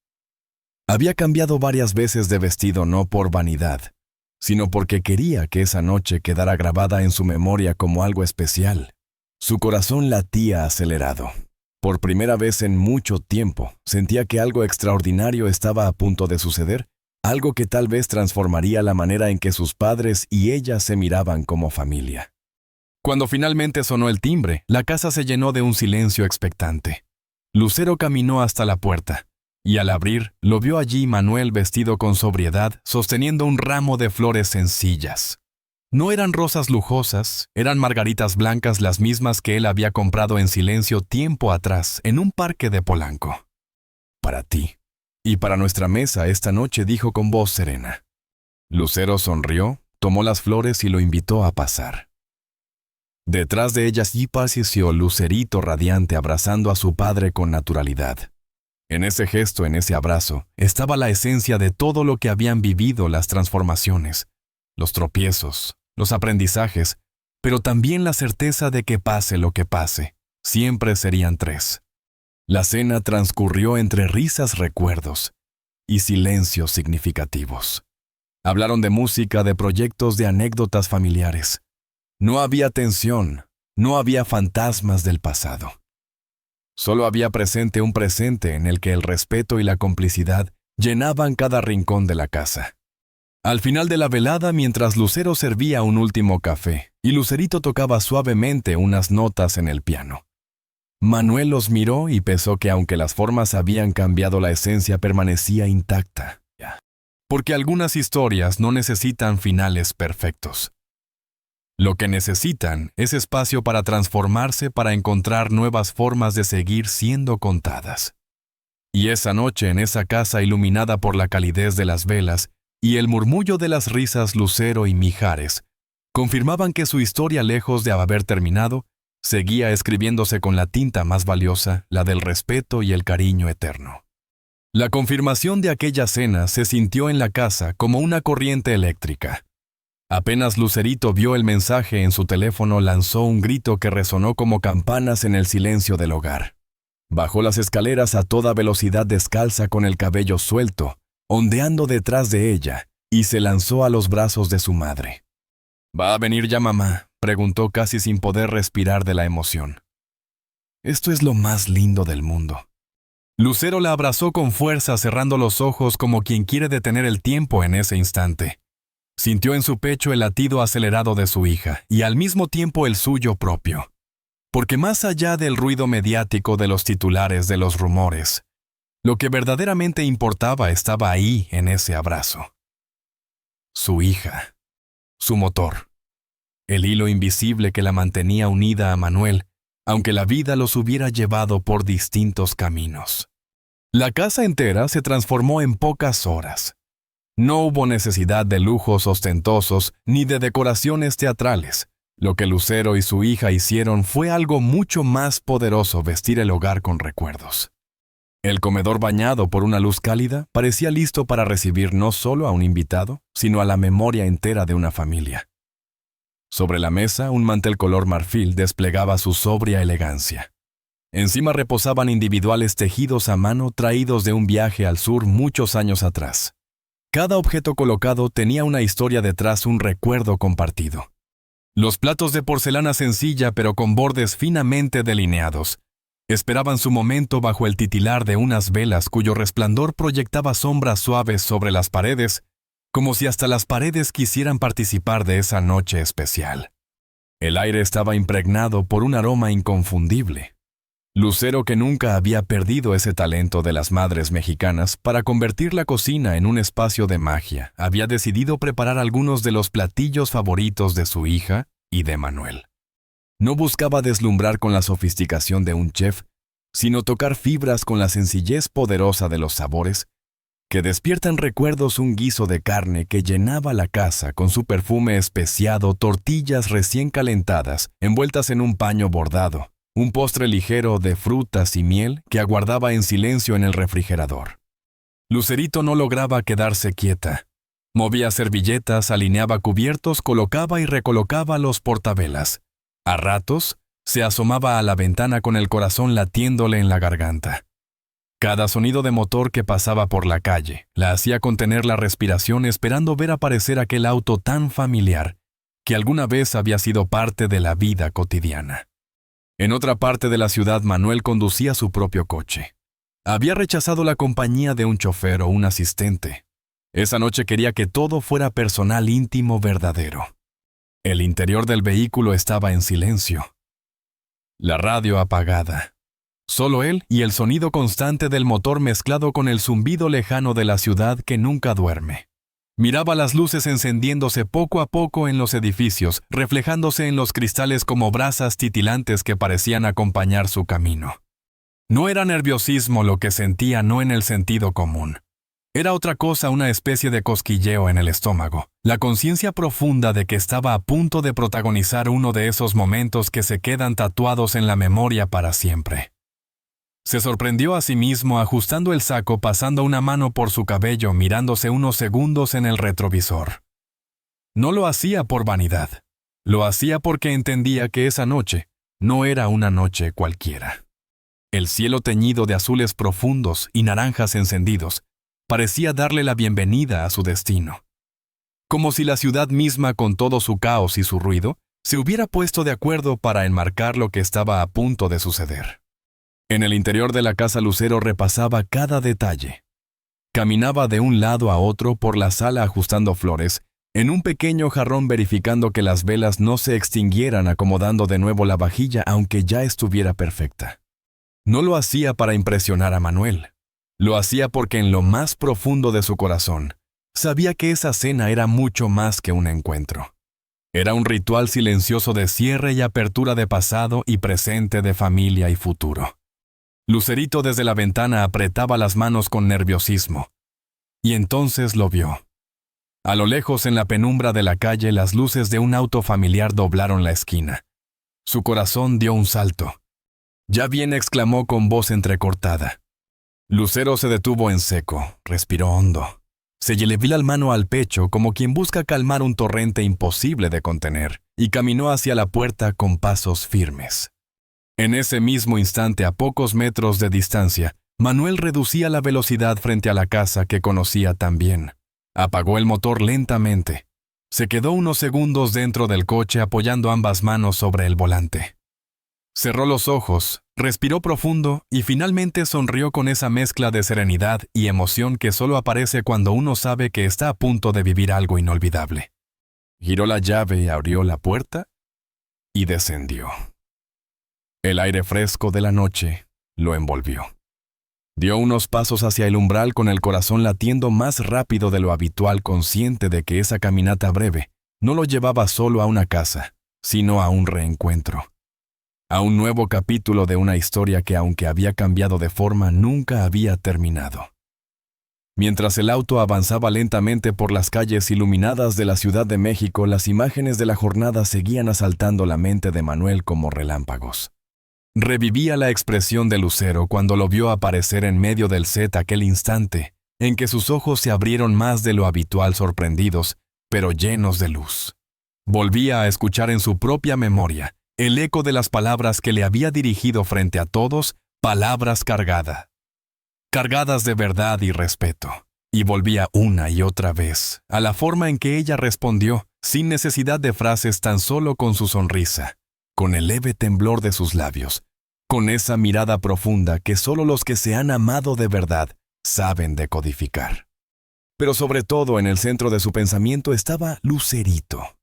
Había cambiado varias veces de vestido no por vanidad, sino porque quería que esa noche quedara grabada en su memoria como algo especial. Su corazón latía acelerado. Por primera vez en mucho tiempo, sentía que algo extraordinario estaba a punto de suceder, algo que tal vez transformaría la manera en que sus padres y ella se miraban como familia. Cuando finalmente sonó el timbre, la casa se llenó de un silencio expectante. Lucero caminó hasta la puerta, y al abrir, lo vio allí Manuel vestido con sobriedad, sosteniendo un ramo de flores sencillas. No eran rosas lujosas, eran margaritas blancas las mismas que él había comprado en silencio tiempo atrás, en un parque de Polanco. Para ti. Y para nuestra mesa esta noche, dijo con voz serena. Lucero sonrió, tomó las flores y lo invitó a pasar. Detrás de ella sí paseció Lucerito radiante abrazando a su padre con naturalidad. En ese gesto, en ese abrazo, estaba la esencia de todo lo que habían vivido las transformaciones, los tropiezos, los aprendizajes, pero también la certeza de que pase lo que pase, siempre serían tres. La cena transcurrió entre risas, recuerdos y silencios significativos. Hablaron de música, de proyectos, de anécdotas familiares. No había tensión, no había fantasmas del pasado. Solo había presente un presente en el que el respeto y la complicidad llenaban cada rincón de la casa. Al final de la velada, mientras Lucero servía un último café y Lucerito tocaba suavemente unas notas en el piano, Manuel los miró y pensó que aunque las formas habían cambiado, la esencia permanecía intacta. Porque algunas historias no necesitan finales perfectos. Lo que necesitan es espacio para transformarse, para encontrar nuevas formas de seguir siendo contadas. Y esa noche, en esa casa iluminada por la calidez de las velas y el murmullo de las risas, Lucero y Mijares confirmaban que su historia, lejos de haber terminado, seguía escribiéndose con la tinta más valiosa, la del respeto y el cariño eterno. La confirmación de aquella cena se sintió en la casa como una corriente eléctrica. Apenas Lucerito vio el mensaje en su teléfono, lanzó un grito que resonó como campanas en el silencio del hogar. Bajó las escaleras a toda velocidad, descalza, con el cabello suelto, ondeando detrás de ella, y se lanzó a los brazos de su madre. ¿Va a venir ya mamá?, preguntó casi sin poder respirar de la emoción. Esto es lo más lindo del mundo. Lucero la abrazó con fuerza, cerrando los ojos como quien quiere detener el tiempo en ese instante. Sintió en su pecho el latido acelerado de su hija y al mismo tiempo el suyo propio. Porque más allá del ruido mediático, de los titulares, de los rumores, lo que verdaderamente importaba estaba ahí en ese abrazo. Su hija, su motor, el hilo invisible que la mantenía unida a Manuel, aunque la vida los hubiera llevado por distintos caminos. La casa entera se transformó en pocas horas. No hubo necesidad de lujos ostentosos ni de decoraciones teatrales. Lo que Lucero y su hija hicieron fue algo mucho más poderoso: vestir el hogar con recuerdos. El comedor, bañado por una luz cálida, parecía listo para recibir no solo a un invitado, sino a la memoria entera de una familia. Sobre la mesa, un mantel color marfil desplegaba su sobria elegancia. Encima reposaban individuales tejidos a mano traídos de un viaje al sur muchos años atrás. Cada objeto colocado tenía una historia detrás, un recuerdo compartido. Los platos de porcelana sencilla pero con bordes finamente delineados esperaban su momento bajo el titilar de unas velas cuyo resplandor proyectaba sombras suaves sobre las paredes, como si hasta las paredes quisieran participar de esa noche especial. El aire estaba impregnado por un aroma inconfundible. Lucero, que nunca había perdido ese talento de las madres mexicanas para convertir la cocina en un espacio de magia, había decidido preparar algunos de los platillos favoritos de su hija y de Manuel. No buscaba deslumbrar con la sofisticación de un chef, sino tocar fibras con la sencillez poderosa de los sabores que despiertan recuerdos: un guiso de carne que llenaba la casa con su perfume especiado, tortillas recién calentadas envueltas en un paño bordado, un postre ligero de frutas y miel que aguardaba en silencio en el refrigerador. Lucerito no lograba quedarse quieta. Movía servilletas, alineaba cubiertos, colocaba y recolocaba los portavelas. A ratos, se asomaba a la ventana con el corazón latiéndole en la garganta. Cada sonido de motor que pasaba por la calle la hacía contener la respiración esperando ver aparecer aquel auto tan familiar que alguna vez había sido parte de la vida cotidiana. En otra parte de la ciudad, Manuel conducía su propio coche. Había rechazado la compañía de un chofer o un asistente. Esa noche quería que todo fuera personal, íntimo, verdadero. El interior del vehículo estaba en silencio. La radio apagada. Solo él y el sonido constante del motor mezclado con el zumbido lejano de la ciudad que nunca duerme. Miraba las luces encendiéndose poco a poco en los edificios, reflejándose en los cristales como brasas titilantes que parecían acompañar su camino. No era nerviosismo lo que sentía, no en el sentido común. Era otra cosa, una especie de cosquilleo en el estómago, la conciencia profunda de que estaba a punto de protagonizar uno de esos momentos que se quedan tatuados en la memoria para siempre. Se sorprendió a sí mismo ajustando el saco, pasando una mano por su cabello, mirándose unos segundos en el retrovisor. No lo hacía por vanidad. Lo hacía porque entendía que esa noche no era una noche cualquiera. El cielo teñido de azules profundos y naranjas encendidos parecía darle la bienvenida a su destino. Como si la ciudad misma, con todo su caos y su ruido, se hubiera puesto de acuerdo para enmarcar lo que estaba a punto de suceder. En el interior de la casa, Lucero repasaba cada detalle. Caminaba de un lado a otro por la sala ajustando flores, en un pequeño jarrón verificando que las velas no se extinguieran, acomodando de nuevo la vajilla aunque ya estuviera perfecta. No lo hacía para impresionar a Manuel. Lo hacía porque en lo más profundo de su corazón sabía que esa cena era mucho más que un encuentro. Era un ritual silencioso de cierre y apertura de pasado y presente, de familia y futuro. Lucerito desde la ventana apretaba las manos con nerviosismo. Y entonces lo vio. A lo lejos, en la penumbra de la calle, las luces de un auto familiar doblaron la esquina. Su corazón dio un salto. «¡Ya viene!», exclamó con voz entrecortada. Lucero se detuvo en seco, respiró hondo. Se llevó la mano al pecho como quien busca calmar un torrente imposible de contener, y caminó hacia la puerta con pasos firmes. En ese mismo instante, a pocos metros de distancia, Manuel reducía la velocidad frente a la casa que conocía tan bien. Apagó el motor lentamente. Se quedó unos segundos dentro del coche apoyando ambas manos sobre el volante. Cerró los ojos, respiró profundo y finalmente sonrió con esa mezcla de serenidad y emoción que solo aparece cuando uno sabe que está a punto de vivir algo inolvidable. Giró la llave, abrió la puerta y descendió. El aire fresco de la noche lo envolvió. Dio unos pasos hacia el umbral con el corazón latiendo más rápido de lo habitual, consciente de que esa caminata breve no lo llevaba solo a una casa, sino a un reencuentro. A un nuevo capítulo de una historia que, aunque había cambiado de forma, nunca había terminado. Mientras el auto avanzaba lentamente por las calles iluminadas de la Ciudad de México, las imágenes de la jornada seguían asaltando la mente de Manuel como relámpagos. Revivía la expresión de Lucero cuando lo vio aparecer en medio del set, aquel instante en que sus ojos se abrieron más de lo habitual, sorprendidos, pero llenos de luz. Volvía a escuchar en su propia memoria el eco de las palabras que le había dirigido frente a todos, palabras cargadas de verdad y respeto. Y volvía una y otra vez a la forma en que ella respondió, sin necesidad de frases, tan solo con su sonrisa, con el leve temblor de sus labios, con esa mirada profunda que solo los que se han amado de verdad saben decodificar. Pero sobre todo, en el centro de su pensamiento estaba Lucerito,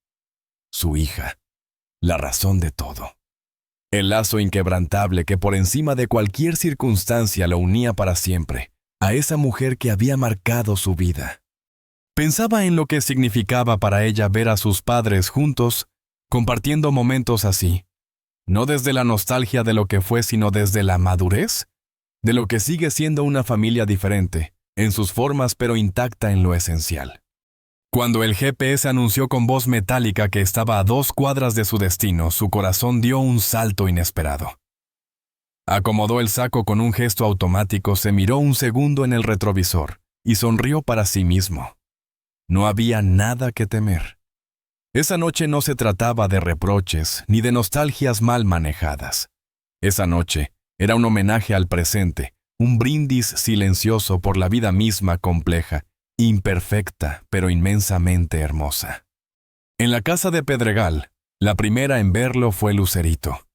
su hija, la razón de todo. El lazo inquebrantable que por encima de cualquier circunstancia lo unía para siempre a esa mujer que había marcado su vida. Pensaba en lo que significaba para ella ver a sus padres juntos, compartiendo momentos así, no desde la nostalgia de lo que fue, sino desde la madurez de lo que sigue siendo una familia diferente, en sus formas pero intacta en lo esencial. Cuando el GPS anunció con voz metálica que estaba a 2 cuadras de su destino, su corazón dio un salto inesperado. Acomodó el saco con un gesto automático, se miró un segundo en el retrovisor y sonrió para sí mismo. No había nada que temer. Esa noche no se trataba de reproches ni de nostalgias mal manejadas. Esa noche era un homenaje al presente, un brindis silencioso por la vida misma compleja, imperfecta pero inmensamente hermosa. En la casa de Pedregal, la primera en verlo fue Lucerito.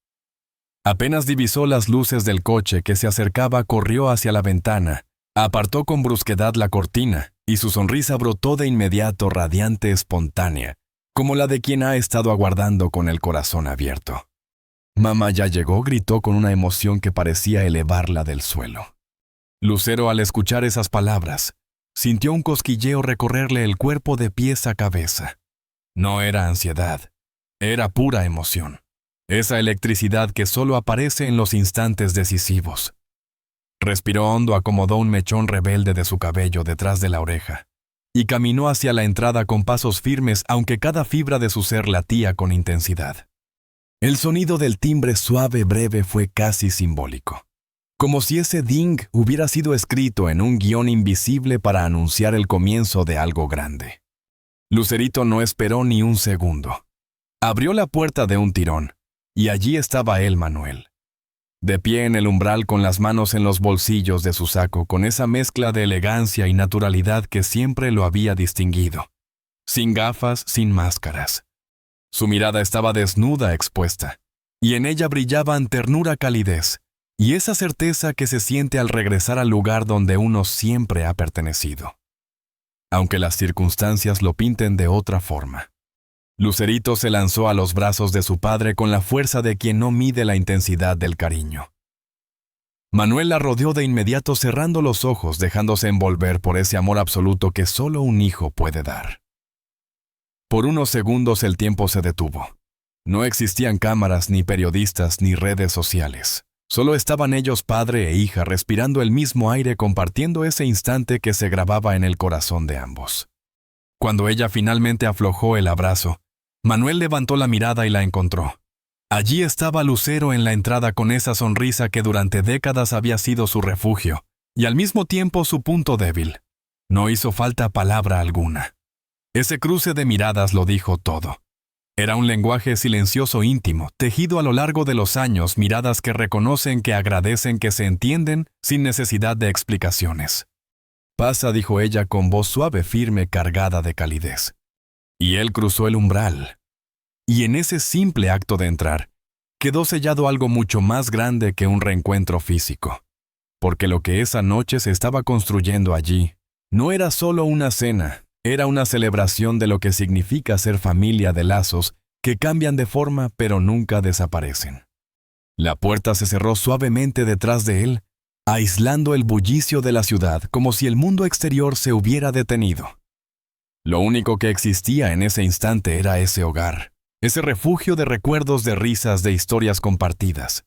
Apenas divisó las luces del coche que se acercaba, corrió hacia la ventana, apartó con brusquedad la cortina y su sonrisa brotó de inmediato radiante, espontánea, como la de quien ha estado aguardando con el corazón abierto. «Mamá ya llegó», gritó con una emoción que parecía elevarla del suelo. Lucero, al escuchar esas palabras, sintió un cosquilleo recorrerle el cuerpo de pies a cabeza. No era ansiedad, era pura emoción. Esa electricidad que solo aparece en los instantes decisivos. Respiró hondo, acomodó un mechón rebelde de su cabello detrás de la oreja y caminó hacia la entrada con pasos firmes, aunque cada fibra de su ser latía con intensidad. El sonido del timbre suave breve fue casi simbólico, como si ese ding hubiera sido escrito en un guión invisible para anunciar el comienzo de algo grande. Lucerito no esperó ni un segundo. Abrió la puerta de un tirón, y allí estaba él, Manuel. De pie en el umbral, con las manos en los bolsillos de su saco, con esa mezcla de elegancia y naturalidad que siempre lo había distinguido. Sin gafas, sin máscaras. Su mirada estaba desnuda, expuesta, y en ella brillaban ternura, calidez, y esa certeza que se siente al regresar al lugar donde uno siempre ha pertenecido. Aunque las circunstancias lo pinten de otra forma. Lucerito se lanzó a los brazos de su padre con la fuerza de quien no mide la intensidad del cariño. Manuel la rodeó de inmediato, cerrando los ojos, dejándose envolver por ese amor absoluto que solo un hijo puede dar. Por unos segundos el tiempo se detuvo. No existían cámaras, ni periodistas, ni redes sociales. Solo estaban ellos, padre e hija, respirando el mismo aire, compartiendo ese instante que se grababa en el corazón de ambos. Cuando ella finalmente aflojó el abrazo, Manuel levantó la mirada y la encontró. Allí estaba Lucero en la entrada, con esa sonrisa que durante décadas había sido su refugio, y al mismo tiempo su punto débil. No hizo falta palabra alguna. Ese cruce de miradas lo dijo todo. Era un lenguaje silencioso, íntimo, tejido a lo largo de los años, miradas que reconocen, que agradecen, que se entienden sin necesidad de explicaciones. «Pasa», dijo ella con voz suave, firme, cargada de calidez. Y él cruzó el umbral. Y en ese simple acto de entrar, quedó sellado algo mucho más grande que un reencuentro físico. Porque lo que esa noche se estaba construyendo allí no era solo una cena, era una celebración de lo que significa ser familia, de lazos que cambian de forma pero nunca desaparecen. La puerta se cerró suavemente detrás de él, aislando el bullicio de la ciudad, como si el mundo exterior se hubiera detenido. Lo único que existía en ese instante era ese hogar, ese refugio de recuerdos, de risas, de historias compartidas.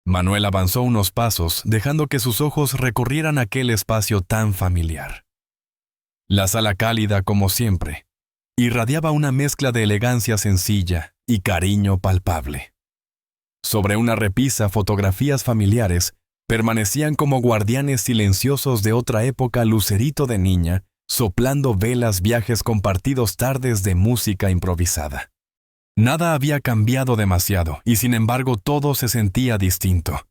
Manuel avanzó unos pasos, dejando que sus ojos recorrieran aquel espacio tan familiar. La sala, cálida como siempre, irradiaba una mezcla de elegancia sencilla y cariño palpable. Sobre una repisa, fotografías familiares permanecían como guardianes silenciosos de otra época, Lucerito de niña, soplando velas, viajes compartidos, tardes de música improvisada. Nada había cambiado demasiado, y sin embargo todo se sentía distinto,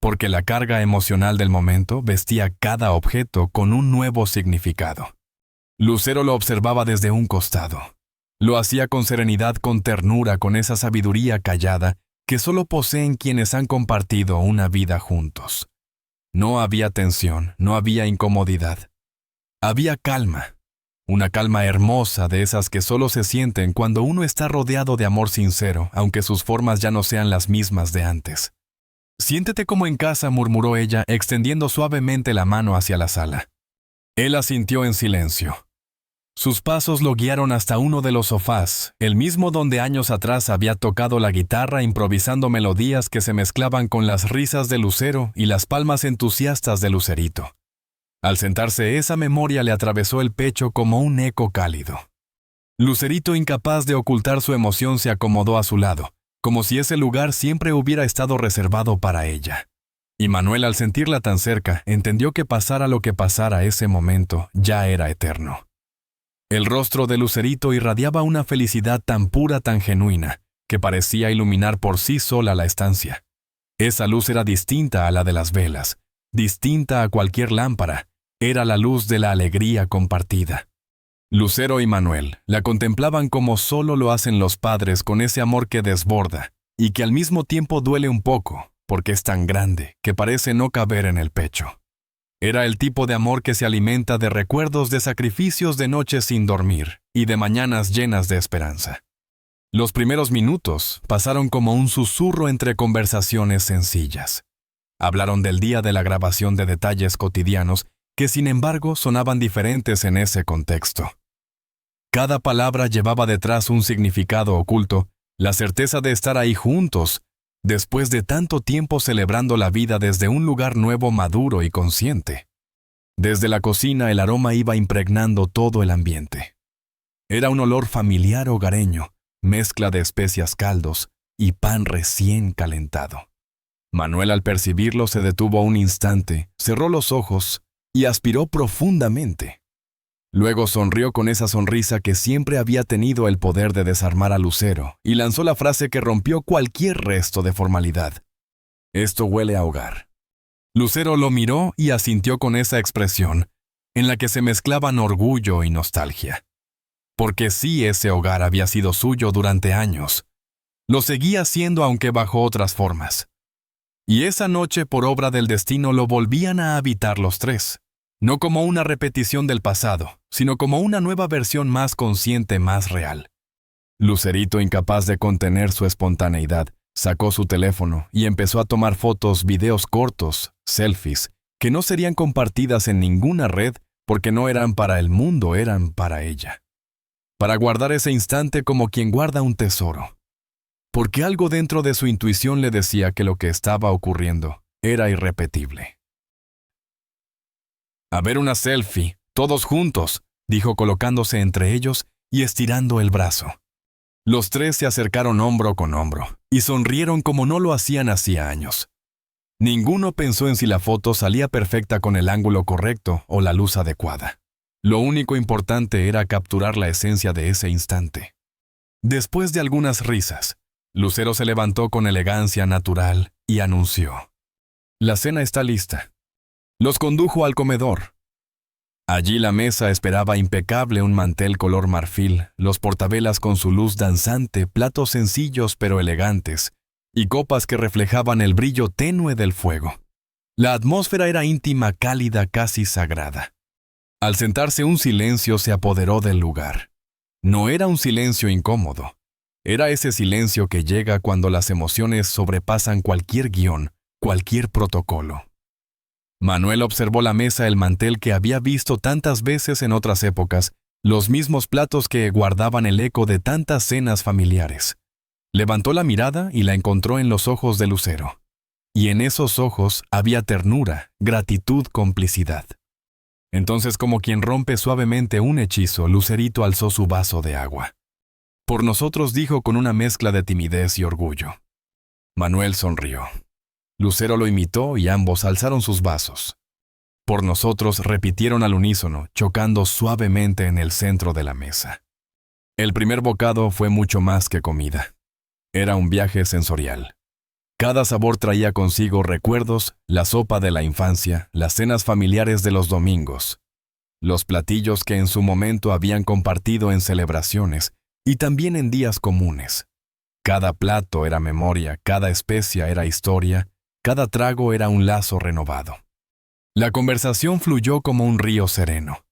porque la carga emocional del momento vestía cada objeto con un nuevo significado. Lucero lo observaba desde un costado. Lo hacía con serenidad, con ternura, con esa sabiduría callada que solo poseen quienes han compartido una vida juntos. No había tensión, no había incomodidad. Había calma, una calma hermosa, de esas que solo se sienten cuando uno está rodeado de amor sincero, aunque sus formas ya no sean las mismas de antes. «Siéntete como en casa», murmuró ella, extendiendo suavemente la mano hacia la sala. Él asintió en silencio. Sus pasos lo guiaron hasta uno de los sofás, el mismo donde años atrás había tocado la guitarra, improvisando melodías que se mezclaban con las risas de Lucero y las palmas entusiastas de Lucerito. Al sentarse, esa memoria le atravesó el pecho como un eco cálido. Lucerito, incapaz de ocultar su emoción, se acomodó a su lado, como si ese lugar siempre hubiera estado reservado para ella. Y Manuel, al sentirla tan cerca, entendió que pasara lo que pasara, ese momento ya era eterno. El rostro de Lucerito irradiaba una felicidad tan pura, tan genuina, que parecía iluminar por sí sola la estancia. Esa luz era distinta a la de las velas, distinta a cualquier lámpara, era la luz de la alegría compartida. Lucero y Manuel la contemplaban como solo lo hacen los padres, con ese amor que desborda y que al mismo tiempo duele un poco, porque es tan grande que parece no caber en el pecho. Era el tipo de amor que se alimenta de recuerdos de sacrificios, de noches sin dormir y de mañanas llenas de esperanza. Los primeros minutos pasaron como un susurro entre conversaciones sencillas. Hablaron del día, de la grabación, de detalles cotidianos que sin embargo sonaban diferentes en ese contexto. Cada palabra llevaba detrás un significado oculto, la certeza de estar ahí juntos, después de tanto tiempo celebrando la vida desde un lugar nuevo, maduro y consciente. Desde la cocina el aroma iba impregnando todo el ambiente. Era un olor familiar hogareño, mezcla de especias, caldos y pan recién calentado. Manuel, al percibirlo, se detuvo un instante, cerró los ojos y aspiró profundamente. Luego sonrió con esa sonrisa que siempre había tenido el poder de desarmar a Lucero y lanzó la frase que rompió cualquier resto de formalidad. «Esto huele a hogar». Lucero lo miró y asintió con esa expresión, en la que se mezclaban orgullo y nostalgia. Porque sí, ese hogar había sido suyo durante años. Lo seguía siendo, aunque bajo otras formas. Y esa noche, por obra del destino, lo volvían a habitar los tres. No como una repetición del pasado, sino como una nueva versión más consciente, más real. Lucerito, incapaz de contener su espontaneidad, sacó su teléfono y empezó a tomar fotos, videos cortos, selfies, que no serían compartidas en ninguna red porque no eran para el mundo, eran para ella. Para guardar ese instante como quien guarda un tesoro. Porque algo dentro de su intuición le decía que lo que estaba ocurriendo era irrepetible. «A ver una selfie, todos juntos», dijo colocándose entre ellos y estirando el brazo. Los tres se acercaron hombro con hombro y sonrieron como no lo hacían hacía años. Ninguno pensó en si la foto salía perfecta con el ángulo correcto o la luz adecuada. Lo único importante era capturar la esencia de ese instante. Después de algunas risas, Lucero se levantó con elegancia natural y anunció: «La cena está lista». Los condujo al comedor. Allí la mesa esperaba impecable, un mantel color marfil, los portavelas con su luz danzante, platos sencillos pero elegantes, y copas que reflejaban el brillo tenue del fuego. La atmósfera era íntima, cálida, casi sagrada. Al sentarse, un silencio se apoderó del lugar. No era un silencio incómodo. Era ese silencio que llega cuando las emociones sobrepasan cualquier guión, cualquier protocolo. Manuel observó la mesa, el mantel que había visto tantas veces en otras épocas, los mismos platos que guardaban el eco de tantas cenas familiares. Levantó la mirada y la encontró en los ojos de Lucero. Y en esos ojos había ternura, gratitud, complicidad. Entonces, como quien rompe suavemente un hechizo, Lucerito alzó su vaso de agua. «Por nosotros», dijo con una mezcla de timidez y orgullo. Manuel sonrió. Lucero lo imitó y ambos alzaron sus vasos. «Por nosotros», repitieron al unísono, chocando suavemente en el centro de la mesa. El primer bocado fue mucho más que comida. Era un viaje sensorial. Cada sabor traía consigo recuerdos, la sopa de la infancia, las cenas familiares de los domingos, los platillos que en su momento habían compartido en celebraciones y también en días comunes. Cada plato era memoria, cada especia era historia, cada trago era un lazo renovado. La conversación fluyó como un río sereno.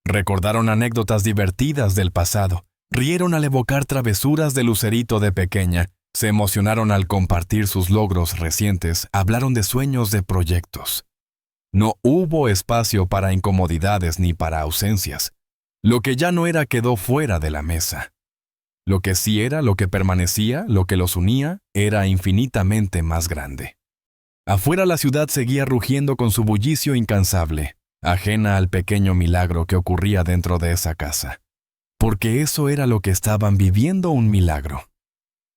Recordaron anécdotas divertidas del pasado, rieron al evocar travesuras de Lucerito de pequeña, se emocionaron al compartir sus logros recientes, hablaron de sueños, de proyectos. No hubo espacio para incomodidades ni para ausencias. Lo que ya no era quedó fuera de la mesa. Lo que sí era, lo que permanecía, lo que los unía, era infinitamente más grande. Afuera la ciudad seguía rugiendo con su bullicio incansable, ajena al pequeño milagro que ocurría dentro de esa casa. Porque eso era lo que estaban viviendo, un milagro.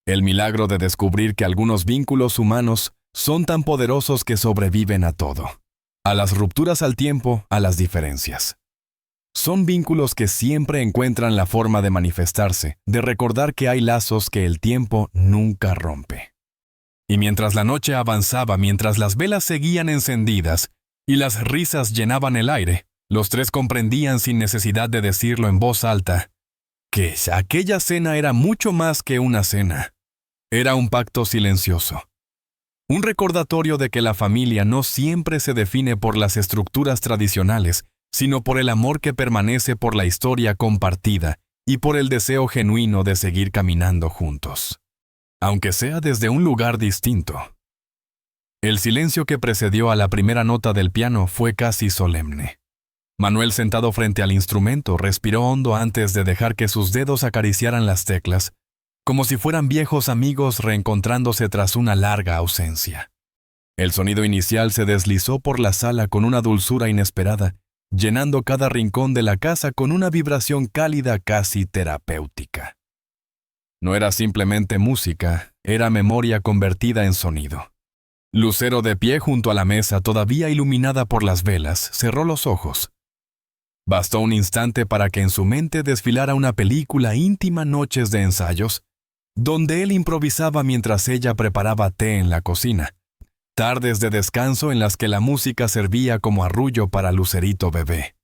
El milagro de descubrir que algunos vínculos humanos son tan poderosos que sobreviven a todo. A las rupturas, al tiempo, a las diferencias. Son vínculos que siempre encuentran la forma de manifestarse, de recordar que hay lazos que el tiempo nunca rompe. Y mientras la noche avanzaba, mientras las velas seguían encendidas y las risas llenaban el aire, los tres comprendían sin necesidad de decirlo en voz alta que aquella cena era mucho más que una cena. Era un pacto silencioso. Un recordatorio de que la familia no siempre se define por las estructuras tradicionales, sino por el amor que permanece por la historia compartida y por el deseo genuino de seguir caminando juntos, aunque sea desde un lugar distinto. El silencio que precedió a la primera nota del piano fue casi solemne. Manuel, sentado frente al instrumento, respiró hondo antes de dejar que sus dedos acariciaran las teclas, como si fueran viejos amigos reencontrándose tras una larga ausencia. El sonido inicial se deslizó por la sala con una dulzura inesperada, llenando cada rincón de la casa con una vibración cálida casi terapéutica. No era simplemente música, era memoria convertida en sonido. Lucero, de pie junto a la mesa todavía iluminada por las velas, cerró los ojos. Bastó un instante para que en su mente desfilara una película íntima, noches de ensayos, donde él improvisaba mientras ella preparaba té en la cocina, tardes de descanso en las que la música servía como arrullo para Lucerito bebé,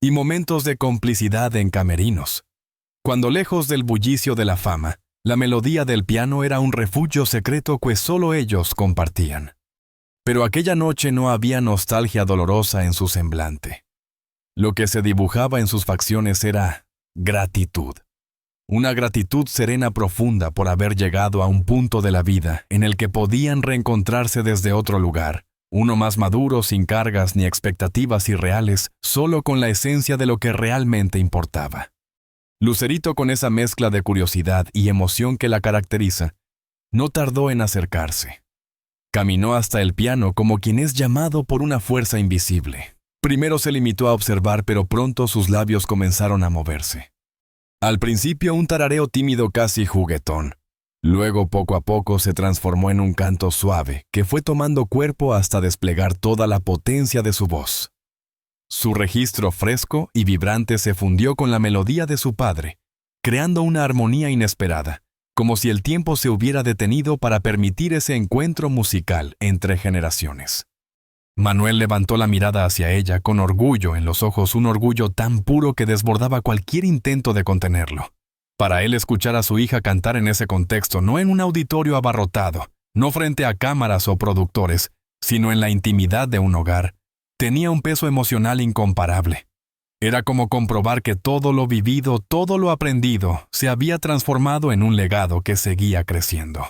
y momentos de complicidad en camerinos, cuando lejos del bullicio de la fama, la melodía del piano era un refugio secreto que solo ellos compartían. Pero aquella noche no había nostalgia dolorosa en su semblante. Lo que se dibujaba en sus facciones era gratitud. Una gratitud serena profunda por haber llegado a un punto de la vida en el que podían reencontrarse desde otro lugar, uno más maduro, sin cargas ni expectativas irreales, solo con la esencia de lo que realmente importaba. Lucerito, con esa mezcla de curiosidad y emoción que la caracteriza, no tardó en acercarse. Caminó hasta el piano como quien es llamado por una fuerza invisible. Primero se limitó a observar, pero pronto sus labios comenzaron a moverse. Al principio un tarareo tímido, casi juguetón. Luego, poco a poco, se transformó en un canto suave que fue tomando cuerpo hasta desplegar toda la potencia de su voz. Su registro fresco y vibrante se fundió con la melodía de su padre, creando una armonía inesperada, como si el tiempo se hubiera detenido para permitir ese encuentro musical entre generaciones. Manuel levantó la mirada hacia ella con orgullo en los ojos, un orgullo tan puro que desbordaba cualquier intento de contenerlo. Para él, escuchar a su hija cantar en ese contexto, no en un auditorio abarrotado, no frente a cámaras o productores, sino en la intimidad de un hogar, tenía un peso emocional incomparable. Era como comprobar que todo lo vivido, todo lo aprendido, se había transformado en un legado que seguía creciendo.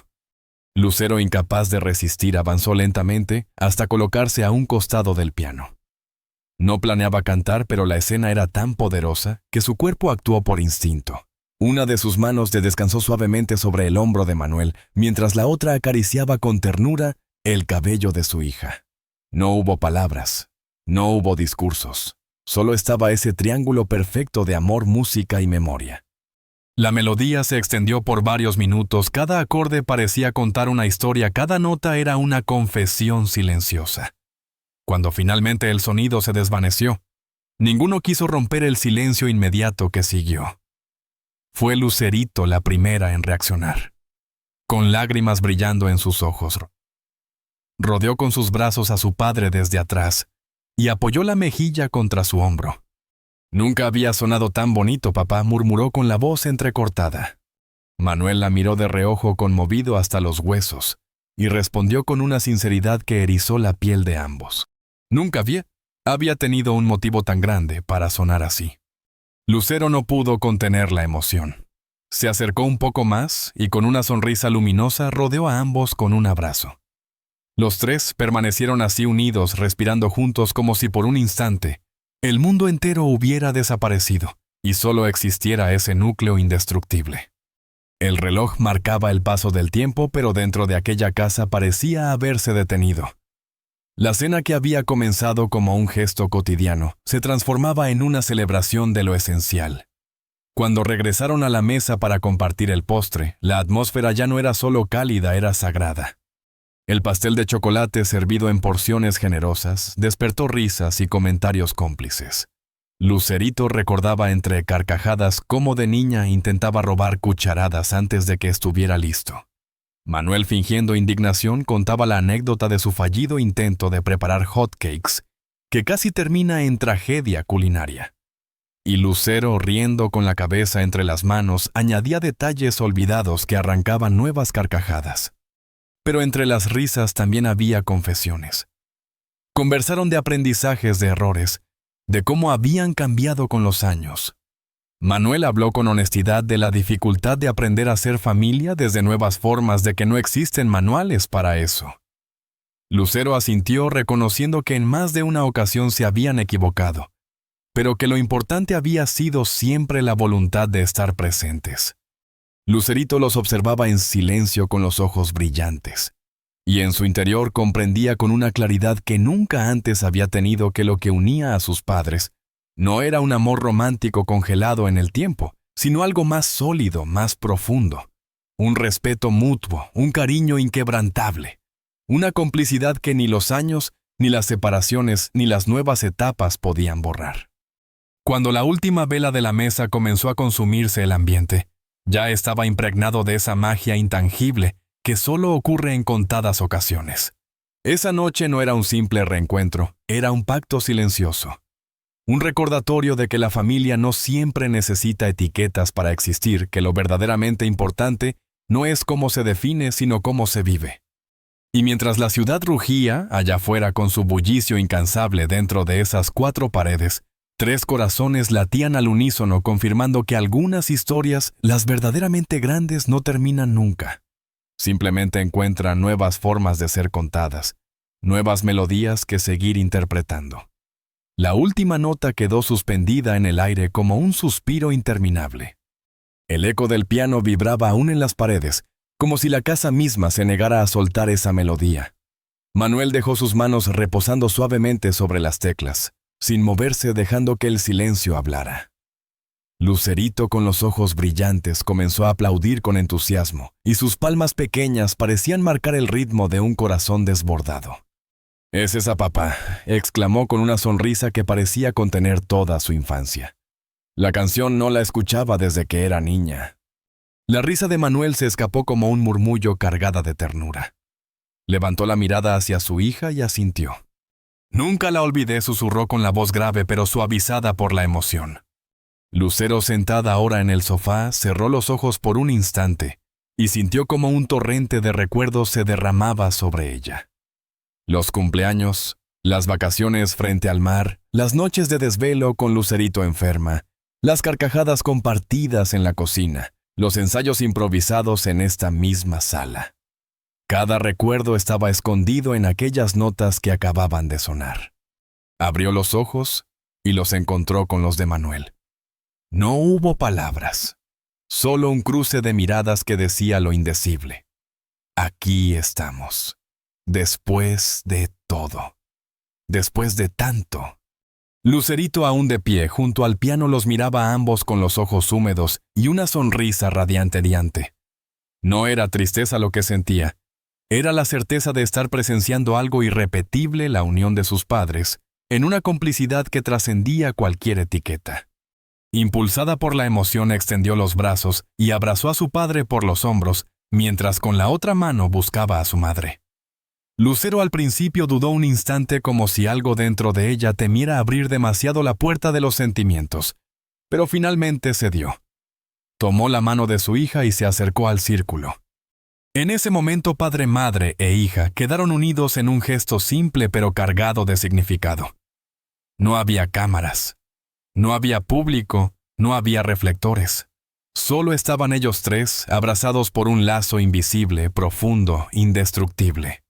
Lucero, incapaz de resistir, avanzó lentamente hasta colocarse a un costado del piano. No planeaba cantar, pero la escena era tan poderosa que su cuerpo actuó por instinto. Una de sus manos descansó suavemente sobre el hombro de Manuel, mientras la otra acariciaba con ternura el cabello de su hija. No hubo palabras. No hubo discursos, solo estaba ese triángulo perfecto de amor, música y memoria. La melodía se extendió por varios minutos, cada acorde parecía contar una historia, cada nota era una confesión silenciosa. Cuando finalmente el sonido se desvaneció, ninguno quiso romper el silencio inmediato que siguió. Fue Lucerito la primera en reaccionar. Con lágrimas brillando en sus ojos, rodeó con sus brazos a su padre desde atrás, y apoyó la mejilla contra su hombro. «Nunca había sonado tan bonito, papá», murmuró con la voz entrecortada. Manuel la miró de reojo, conmovido hasta los huesos, y respondió con una sinceridad que erizó la piel de ambos. Nunca había tenido un motivo tan grande para sonar así. Lucero no pudo contener la emoción. Se acercó un poco más y con una sonrisa luminosa rodeó a ambos con un abrazo. Los tres permanecieron así unidos, respirando juntos como si por un instante el mundo entero hubiera desaparecido y solo existiera ese núcleo indestructible. El reloj marcaba el paso del tiempo, pero dentro de aquella casa parecía haberse detenido. La cena, que había comenzado como un gesto cotidiano, se transformaba en una celebración de lo esencial. Cuando regresaron a la mesa para compartir el postre, la atmósfera ya no era solo cálida, era sagrada. El pastel de chocolate, servido en porciones generosas, despertó risas y comentarios cómplices. Lucerito recordaba entre carcajadas cómo de niña intentaba robar cucharadas antes de que estuviera listo. Manuel, fingiendo indignación, contaba la anécdota de su fallido intento de preparar hotcakes, que casi termina en tragedia culinaria. Y Lucero, riendo con la cabeza entre las manos, añadía detalles olvidados que arrancaban nuevas carcajadas. Pero entre las risas también había confesiones. Conversaron de aprendizajes de errores, de cómo habían cambiado con los años. Manuel habló con honestidad de la dificultad de aprender a ser familia desde nuevas formas, de que no existen manuales para eso. Lucero asintió, reconociendo que en más de una ocasión se habían equivocado, pero que lo importante había sido siempre la voluntad de estar presentes. Lucerito los observaba en silencio con los ojos brillantes, y en su interior comprendía con una claridad que nunca antes había tenido que lo que unía a sus padres no era un amor romántico congelado en el tiempo, sino algo más sólido, más profundo, un respeto mutuo, un cariño inquebrantable, una complicidad que ni los años, ni las separaciones, ni las nuevas etapas podían borrar. Cuando la última vela de la mesa comenzó a consumirse el ambiente, ya estaba impregnado de esa magia intangible que solo ocurre en contadas ocasiones. Esa noche no era un simple reencuentro, era un pacto silencioso. Un recordatorio de que la familia no siempre necesita etiquetas para existir, que lo verdaderamente importante no es cómo se define, sino cómo se vive. Y mientras la ciudad rugía allá afuera con su bullicio incansable dentro de esas 4 paredes, 3 corazones latían al unísono, confirmando que algunas historias, las verdaderamente grandes, no terminan nunca. Simplemente encuentran nuevas formas de ser contadas, nuevas melodías que seguir interpretando. La última nota quedó suspendida en el aire como un suspiro interminable. El eco del piano vibraba aún en las paredes, como si la casa misma se negara a soltar esa melodía. Manuel dejó sus manos reposando suavemente sobre las teclas, sin moverse, dejando que el silencio hablara. Lucerito, con los ojos brillantes, comenzó a aplaudir con entusiasmo, y sus palmas pequeñas parecían marcar el ritmo de un corazón desbordado. «Es esa, papá», exclamó con una sonrisa que parecía contener toda su infancia. La canción no la escuchaba desde que era niña. La risa de Manuel se escapó como un murmullo cargada de ternura. Levantó la mirada hacia su hija y asintió. «Nunca la olvidé», susurró con la voz grave pero suavizada por la emoción. Lucero, sentada ahora en el sofá, cerró los ojos por un instante y sintió como un torrente de recuerdos se derramaba sobre ella. Los cumpleaños, las vacaciones frente al mar, las noches de desvelo con Lucerito enferma, las carcajadas compartidas en la cocina, los ensayos improvisados en esta misma sala. Cada recuerdo estaba escondido en aquellas notas que acababan de sonar. Abrió los ojos y los encontró con los de Manuel. No hubo palabras, solo un cruce de miradas que decía lo indecible. Aquí estamos. Después de todo. Después de tanto. Lucerito, aún de pie, junto al piano, los miraba a ambos con los ojos húmedos y una sonrisa radiante. No era tristeza lo que sentía. Era la certeza de estar presenciando algo irrepetible, la unión de sus padres, en una complicidad que trascendía cualquier etiqueta. Impulsada por la emoción, extendió los brazos y abrazó a su padre por los hombros, mientras con la otra mano buscaba a su madre. Lucero al principio dudó un instante, como si algo dentro de ella temiera abrir demasiado la puerta de los sentimientos, pero finalmente cedió. Tomó la mano de su hija y se acercó al círculo. En ese momento, padre, madre e hija quedaron unidos en un gesto simple pero cargado de significado. No había cámaras, no había público, no había reflectores. Solo estaban ellos 3, abrazados por un lazo invisible, profundo, indestructible.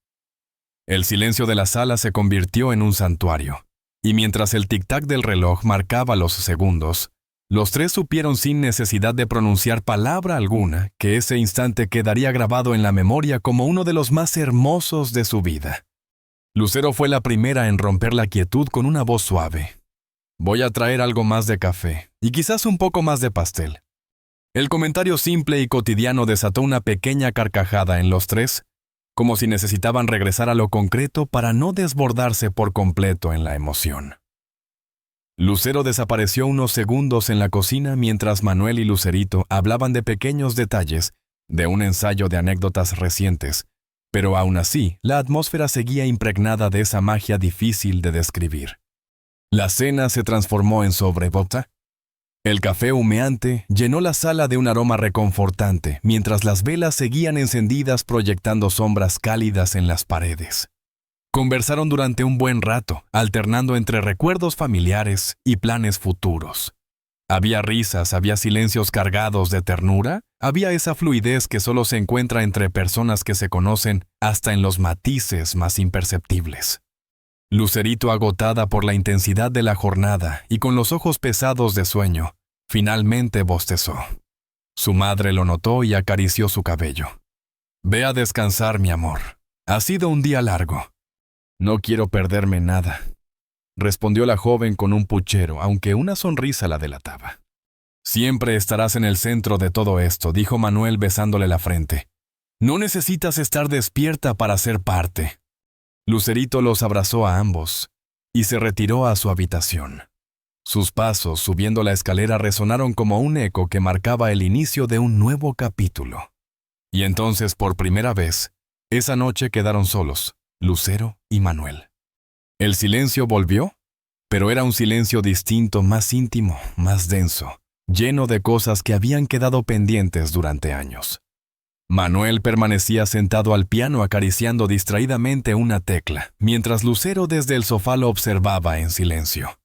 El silencio de la sala se convirtió en un santuario, y mientras el tic-tac del reloj marcaba los segundos, los 3 supieron sin necesidad de pronunciar palabra alguna que ese instante quedaría grabado en la memoria como uno de los más hermosos de su vida. Lucero fue la primera en romper la quietud con una voz suave. «Voy a traer algo más de café, y quizás un poco más de pastel». El comentario simple y cotidiano desató una pequeña carcajada en los 3, como si necesitaban regresar a lo concreto para no desbordarse por completo en la emoción. Lucero desapareció unos segundos en la cocina mientras Manuel y Lucerito hablaban de pequeños detalles de un ensayo de anécdotas recientes, pero aún así la atmósfera seguía impregnada de esa magia difícil de describir. La cena se transformó en sobrebota. El café humeante llenó la sala de un aroma reconfortante, mientras las velas seguían encendidas proyectando sombras cálidas en las paredes. Conversaron durante un buen rato, alternando entre recuerdos familiares y planes futuros. Había risas, había silencios cargados de ternura, había esa fluidez que solo se encuentra entre personas que se conocen hasta en los matices más imperceptibles. Lucerito, agotada por la intensidad de la jornada y con los ojos pesados de sueño, finalmente bostezó. Su madre lo notó y acarició su cabello. «Ve a descansar, mi amor. Ha sido un día largo». «No quiero perderme nada», respondió la joven con un puchero, aunque una sonrisa la delataba. «Siempre estarás en el centro de todo esto», dijo Manuel besándole la frente. «No necesitas estar despierta para ser parte». Lucerito los abrazó a ambos y se retiró a su habitación. Sus pasos subiendo la escalera resonaron como un eco que marcaba el inicio de un nuevo capítulo. Y entonces, por primera vez, esa noche quedaron solos, Lucero y Manuel. El silencio volvió, pero era un silencio distinto, más íntimo, más denso, lleno de cosas que habían quedado pendientes durante años. Manuel permanecía sentado al piano acariciando distraídamente una tecla, mientras Lucero desde el sofá lo observaba en silencio.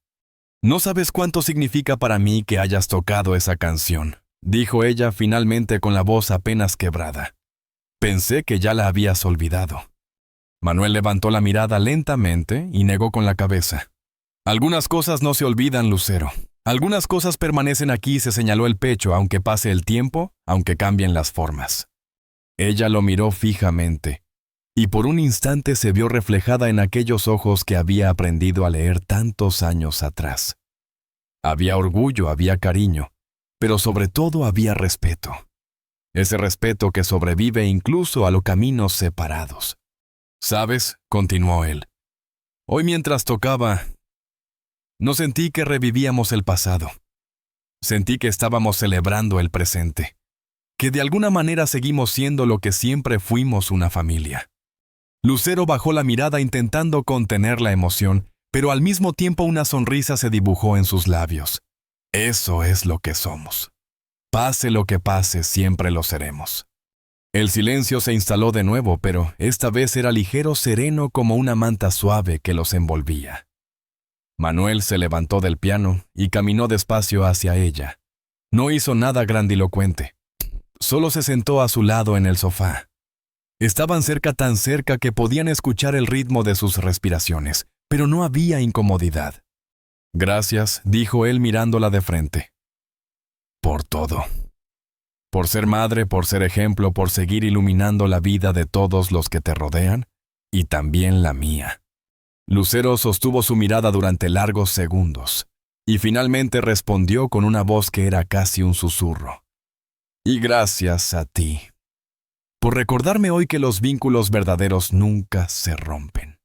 «No sabes cuánto significa para mí que hayas tocado esa canción», dijo ella finalmente con la voz apenas quebrada. «Pensé que ya la habías olvidado». Manuel levantó la mirada lentamente y negó con la cabeza. «Algunas cosas no se olvidan, Lucero. Algunas cosas permanecen aquí», se señaló el pecho, aunque pase el tiempo, aunque cambien las formas. Ella lo miró fijamente, y por un instante se vio reflejada en aquellos ojos que había aprendido a leer tantos años atrás. Había orgullo, había cariño, pero sobre todo había respeto. Ese respeto que sobrevive incluso a los caminos separados. «¿Sabes?», continuó él. «Hoy mientras tocaba, no sentí que revivíamos el pasado. Sentí que estábamos celebrando el presente. Que de alguna manera seguimos siendo lo que siempre fuimos, una familia». Lucero bajó la mirada intentando contener la emoción, pero al mismo tiempo una sonrisa se dibujó en sus labios. «Eso es lo que somos. Pase lo que pase, siempre lo seremos». El silencio se instaló de nuevo, pero esta vez era ligero, sereno como una manta suave que los envolvía. Manuel se levantó del piano y caminó despacio hacia ella. No hizo nada grandilocuente. Solo se sentó a su lado en el sofá. Estaban cerca, tan cerca que podían escuchar el ritmo de sus respiraciones, pero no había incomodidad. «Gracias», dijo él mirándola de frente. «Por todo. Por ser madre, por ser ejemplo, por seguir iluminando la vida de todos los que te rodean, y también la mía». Lucero sostuvo su mirada durante largos segundos, y finalmente respondió con una voz que era casi un susurro. «Y gracias a ti, por recordarme hoy que los vínculos verdaderos nunca se rompen».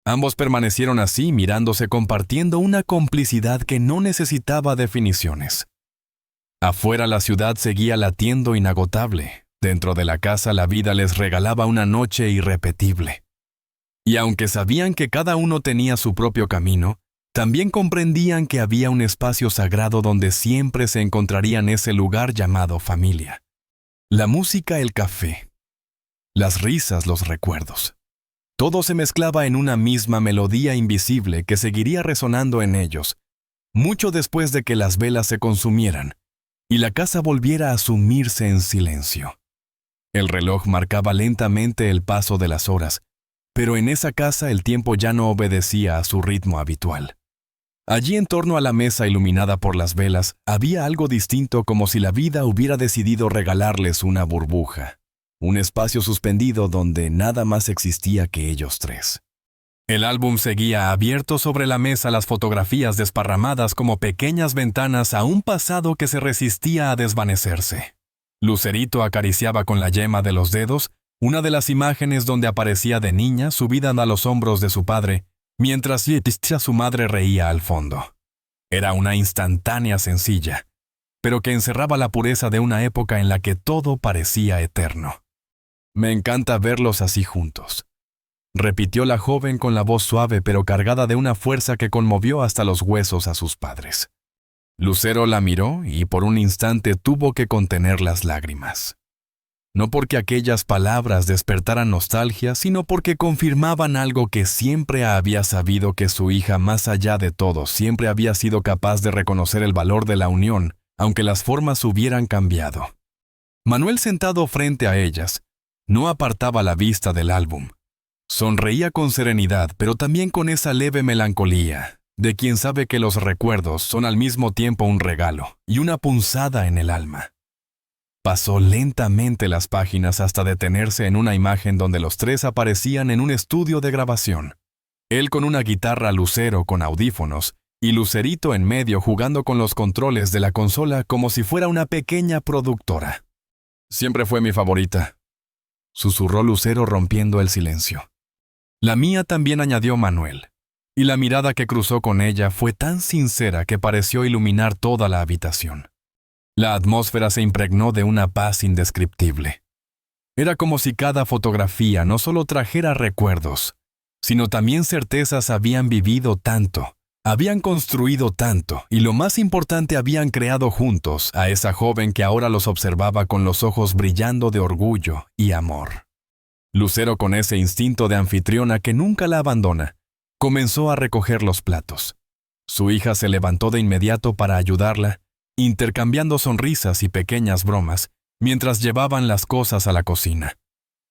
Ambos permanecieron así, mirándose, compartiendo una complicidad que no necesitaba definiciones. Afuera la ciudad seguía latiendo inagotable. Dentro de la casa la vida les regalaba una noche irrepetible. Y aunque sabían que cada uno tenía su propio camino, también comprendían que había un espacio sagrado donde siempre se encontrarían ese lugar llamado familia. La música, el café, las risas, los recuerdos. Todo se mezclaba en una misma melodía invisible que seguiría resonando en ellos, mucho después de que las velas se consumieran y la casa volviera a sumirse en silencio. El reloj marcaba lentamente el paso de las horas, pero en esa casa el tiempo ya no obedecía a su ritmo habitual. Allí, en torno a la mesa iluminada por las velas, había algo distinto, como si la vida hubiera decidido regalarles una burbuja, un espacio suspendido donde nada más existía que ellos tres. El álbum seguía abierto sobre la mesa, las fotografías desparramadas como pequeñas ventanas a un pasado que se resistía a desvanecerse. Lucerito acariciaba con la yema de los dedos una de las imágenes donde aparecía de niña subida a los hombros de su padre, mientras su madre reía al fondo. Era una instantánea sencilla, pero que encerraba la pureza de una época en la que todo parecía eterno. Me encanta verlos así juntos, repitió la joven con la voz suave pero cargada de una fuerza que conmovió hasta los huesos a sus padres. Lucero la miró y por un instante tuvo que contener las lágrimas. No porque aquellas palabras despertaran nostalgia, sino porque confirmaban algo que siempre había sabido, que su hija, más allá de todo, siempre había sido capaz de reconocer el valor de la unión, aunque las formas hubieran cambiado. Manuel, sentado frente a ellas, no apartaba la vista del álbum. Sonreía con serenidad, pero también con esa leve melancolía, de quien sabe que los recuerdos son al mismo tiempo un regalo y una punzada en el alma. Pasó lentamente las páginas hasta detenerse en una imagen donde los tres aparecían en un estudio de grabación. Él con una guitarra Lucero con audífonos y Lucerito en medio jugando con los controles de la consola como si fuera una pequeña productora. «Siempre fue mi favorita», susurró Lucero rompiendo el silencio. «La mía también», añadió Manuel, y la mirada que cruzó con ella fue tan sincera que pareció iluminar toda la habitación. La atmósfera se impregnó de una paz indescriptible. Era como si cada fotografía no solo trajera recuerdos, sino también certezas. Habían vivido tanto, habían construido tanto y, lo más importante, habían creado juntos a esa joven que ahora los observaba con los ojos brillando de orgullo y amor. Lucero, con ese instinto de anfitriona que nunca la abandona, comenzó a recoger los platos. Su hija se levantó de inmediato para ayudarla, intercambiando sonrisas y pequeñas bromas, mientras llevaban las cosas a la cocina.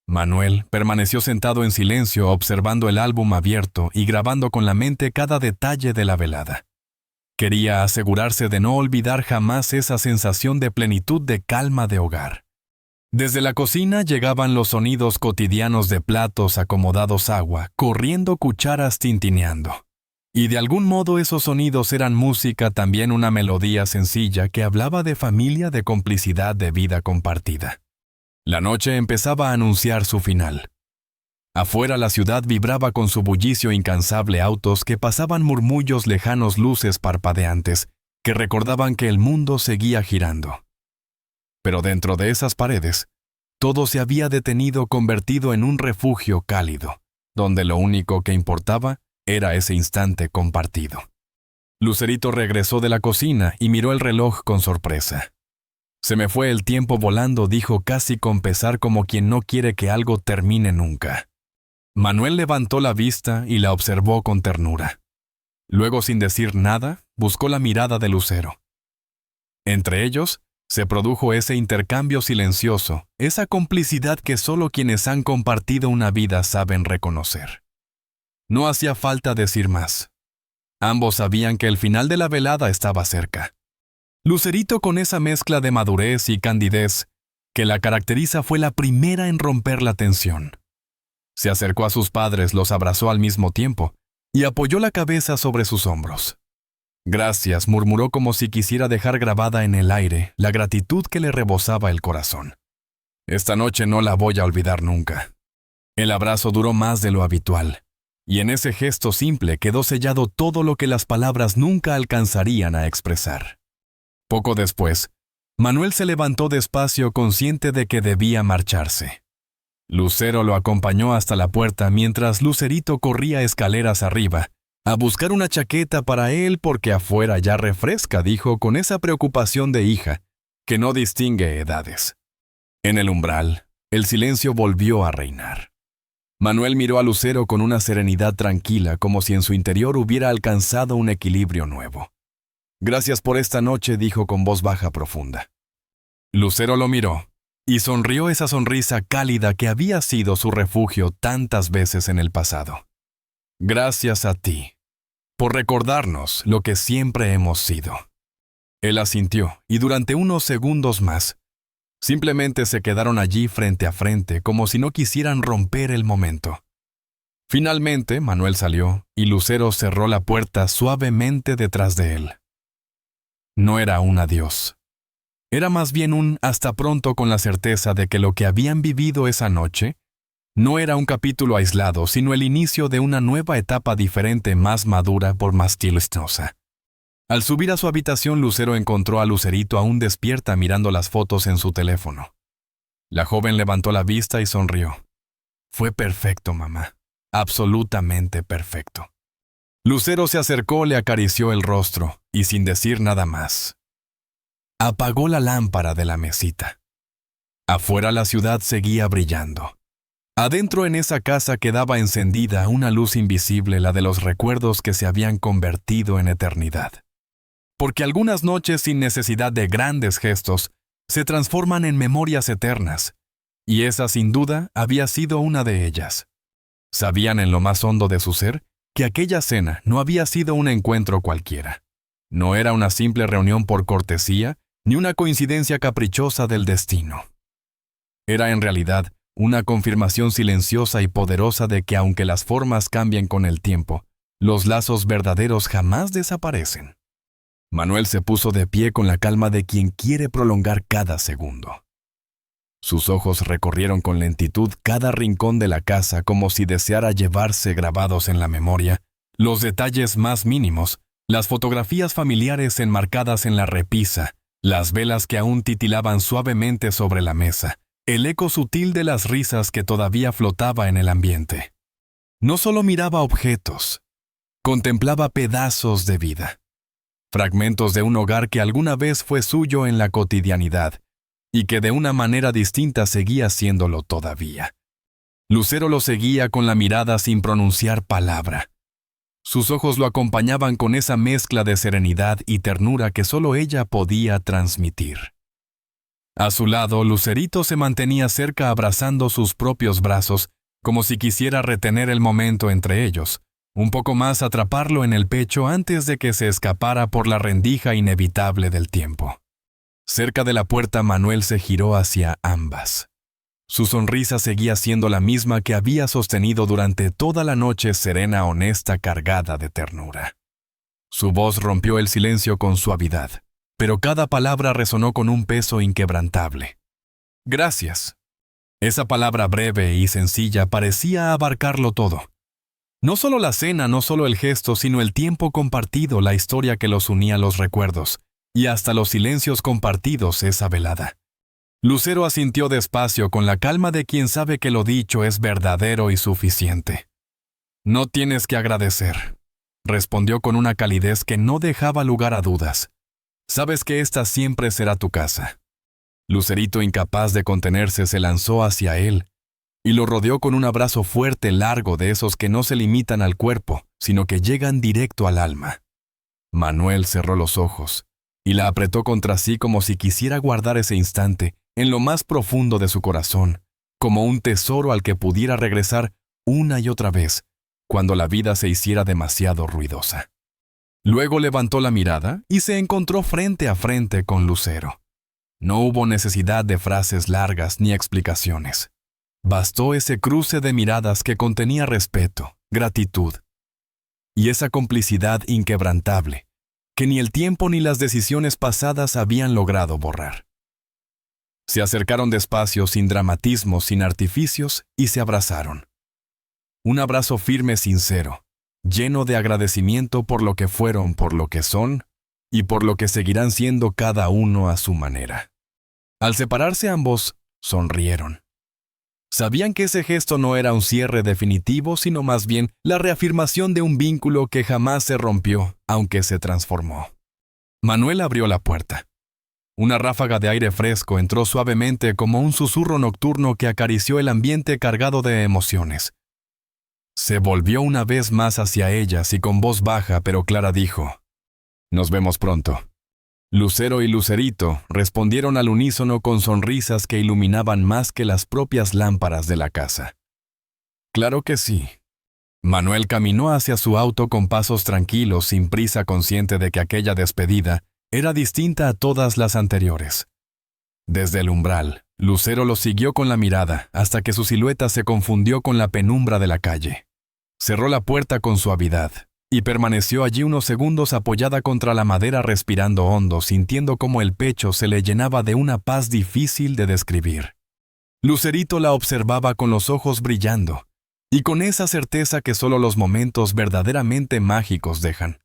Manuel permaneció sentado en silencio, observando el álbum abierto y grabando con la mente cada detalle de la velada. Quería asegurarse de no olvidar jamás esa sensación de plenitud, de calma de hogar. Desde la cocina llegaban los sonidos cotidianos de platos acomodados, agua corriendo, cucharas tintineando. Y de algún modo esos sonidos eran música también, una melodía sencilla que hablaba de familia, de complicidad, de vida compartida. La noche empezaba a anunciar su final. Afuera la ciudad vibraba con su bullicio incansable, autos que pasaban, murmullos lejanos, luces parpadeantes que recordaban que el mundo seguía girando. Pero dentro de esas paredes, todo se había detenido, convertido en un refugio cálido, donde lo único que importaba era ese instante compartido. Lucerito regresó de la cocina y miró el reloj con sorpresa. «Se me fue el tiempo volando», dijo casi con pesar, como quien no quiere que algo termine nunca. Manuel levantó la vista y la observó con ternura. Luego, sin decir nada, buscó la mirada de Lucero. Entre ellos se produjo ese intercambio silencioso, esa complicidad que solo quienes han compartido una vida saben reconocer. No hacía falta decir más. Ambos sabían que el final de la velada estaba cerca. Lucerito, con esa mezcla de madurez y candidez que la caracteriza, fue la primera en romper la tensión. Se acercó a sus padres, los abrazó al mismo tiempo y apoyó la cabeza sobre sus hombros. «Gracias», murmuró como si quisiera dejar grabada en el aire la gratitud que le rebosaba el corazón. «Esta noche no la voy a olvidar nunca». El abrazo duró más de lo habitual, y en ese gesto simple quedó sellado todo lo que las palabras nunca alcanzarían a expresar. Poco después, Manuel se levantó despacio, consciente de que debía marcharse. Lucero lo acompañó hasta la puerta mientras Lucerito corría escaleras arriba a buscar una chaqueta para él, porque afuera ya refresca, dijo con esa preocupación de hija que no distingue edades. En el umbral, el silencio volvió a reinar. Manuel miró a Lucero con una serenidad tranquila, como si en su interior hubiera alcanzado un equilibrio nuevo. «Gracias por esta noche», dijo con voz baja profunda. Lucero lo miró y sonrió, esa sonrisa cálida que había sido su refugio tantas veces en el pasado. «Gracias a ti, por recordarnos lo que siempre hemos sido». Él asintió, y durante unos segundos más, simplemente se quedaron allí frente a frente, como si no quisieran romper el momento. Finalmente, Manuel salió, y Lucero cerró la puerta suavemente detrás de él. No era un adiós. Era más bien un hasta pronto, con la certeza de que lo que habían vivido esa noche no era un capítulo aislado, sino el inicio de una nueva etapa diferente, más madura, por más tiesnosa. Al subir a su habitación, Lucero encontró a Lucerito aún despierta mirando las fotos en su teléfono. La joven levantó la vista y sonrió. Fue perfecto, mamá. Absolutamente perfecto. Lucero se acercó, le acarició el rostro y sin decir nada más, apagó la lámpara de la mesita. Afuera la ciudad seguía brillando. Adentro en esa casa quedaba encendida una luz invisible, la de los recuerdos que se habían convertido en eternidad. Porque algunas noches sin necesidad de grandes gestos se transforman en memorias eternas, y esa sin duda había sido una de ellas. Sabían en lo más hondo de su ser que aquella cena no había sido un encuentro cualquiera. No era una simple reunión por cortesía, ni una coincidencia caprichosa del destino. Era en realidad una confirmación silenciosa y poderosa de que aunque las formas cambien con el tiempo, los lazos verdaderos jamás desaparecen. Manuel se puso de pie con la calma de quien quiere prolongar cada segundo. Sus ojos recorrieron con lentitud cada rincón de la casa como si deseara llevarse grabados en la memoria los detalles más mínimos, las fotografías familiares enmarcadas en la repisa, las velas que aún titilaban suavemente sobre la mesa, el eco sutil de las risas que todavía flotaba en el ambiente. No solo miraba objetos, contemplaba pedazos de vida, fragmentos de un hogar que alguna vez fue suyo en la cotidianidad y que de una manera distinta seguía siéndolo todavía. Lucero lo seguía con la mirada sin pronunciar palabra. Sus ojos lo acompañaban con esa mezcla de serenidad y ternura que solo ella podía transmitir. A su lado, Lucerito se mantenía cerca abrazando sus propios brazos, como si quisiera retener el momento entre ellos, un poco más atraparlo en el pecho antes de que se escapara por la rendija inevitable del tiempo. Cerca de la puerta, Manuel se giró hacia ambas. Su sonrisa seguía siendo la misma que había sostenido durante toda la noche, serena, honesta, cargada de ternura. Su voz rompió el silencio con suavidad, pero cada palabra resonó con un peso inquebrantable. Gracias. Esa palabra breve y sencilla parecía abarcarlo todo. No solo la cena, no solo el gesto, sino el tiempo compartido, la historia que los unía, los recuerdos, y hasta los silencios compartidos esa velada. Lucero asintió despacio con la calma de quien sabe que lo dicho es verdadero y suficiente. No tienes que agradecer, respondió con una calidez que no dejaba lugar a dudas. Sabes que esta siempre será tu casa. Lucerito, incapaz de contenerse, se lanzó hacia él y lo rodeó con un abrazo fuerte, largo, de esos que no se limitan al cuerpo, sino que llegan directo al alma. Manuel cerró los ojos y la apretó contra sí como si quisiera guardar ese instante en lo más profundo de su corazón, como un tesoro al que pudiera regresar una y otra vez, cuando la vida se hiciera demasiado ruidosa. Luego levantó la mirada y se encontró frente a frente con Lucero. No hubo necesidad de frases largas ni explicaciones. Bastó ese cruce de miradas que contenía respeto, gratitud y esa complicidad inquebrantable que ni el tiempo ni las decisiones pasadas habían logrado borrar. Se acercaron despacio, sin dramatismo, sin artificios, y se abrazaron. Un abrazo firme, sincero, lleno de agradecimiento por lo que fueron, por lo que son, y por lo que seguirán siendo cada uno a su manera. Al separarse ambos, sonrieron. Sabían que ese gesto no era un cierre definitivo, sino más bien la reafirmación de un vínculo que jamás se rompió, aunque se transformó. Manuel abrió la puerta. Una ráfaga de aire fresco entró suavemente como un susurro nocturno que acarició el ambiente cargado de emociones. Se volvió una vez más hacia ellas y con voz baja pero clara dijo: «Nos vemos pronto». Lucero y Lucerito respondieron al unísono con sonrisas que iluminaban más que las propias lámparas de la casa. Claro que sí. Manuel caminó hacia su auto con pasos tranquilos, sin prisa, consciente de que aquella despedida era distinta a todas las anteriores. Desde el umbral, Lucero lo siguió con la mirada hasta que su silueta se confundió con la penumbra de la calle. Cerró la puerta con suavidad y permaneció allí unos segundos apoyada contra la madera, respirando hondo, sintiendo cómo el pecho se le llenaba de una paz difícil de describir. Lucerito la observaba con los ojos brillando y con esa certeza que solo los momentos verdaderamente mágicos dejan.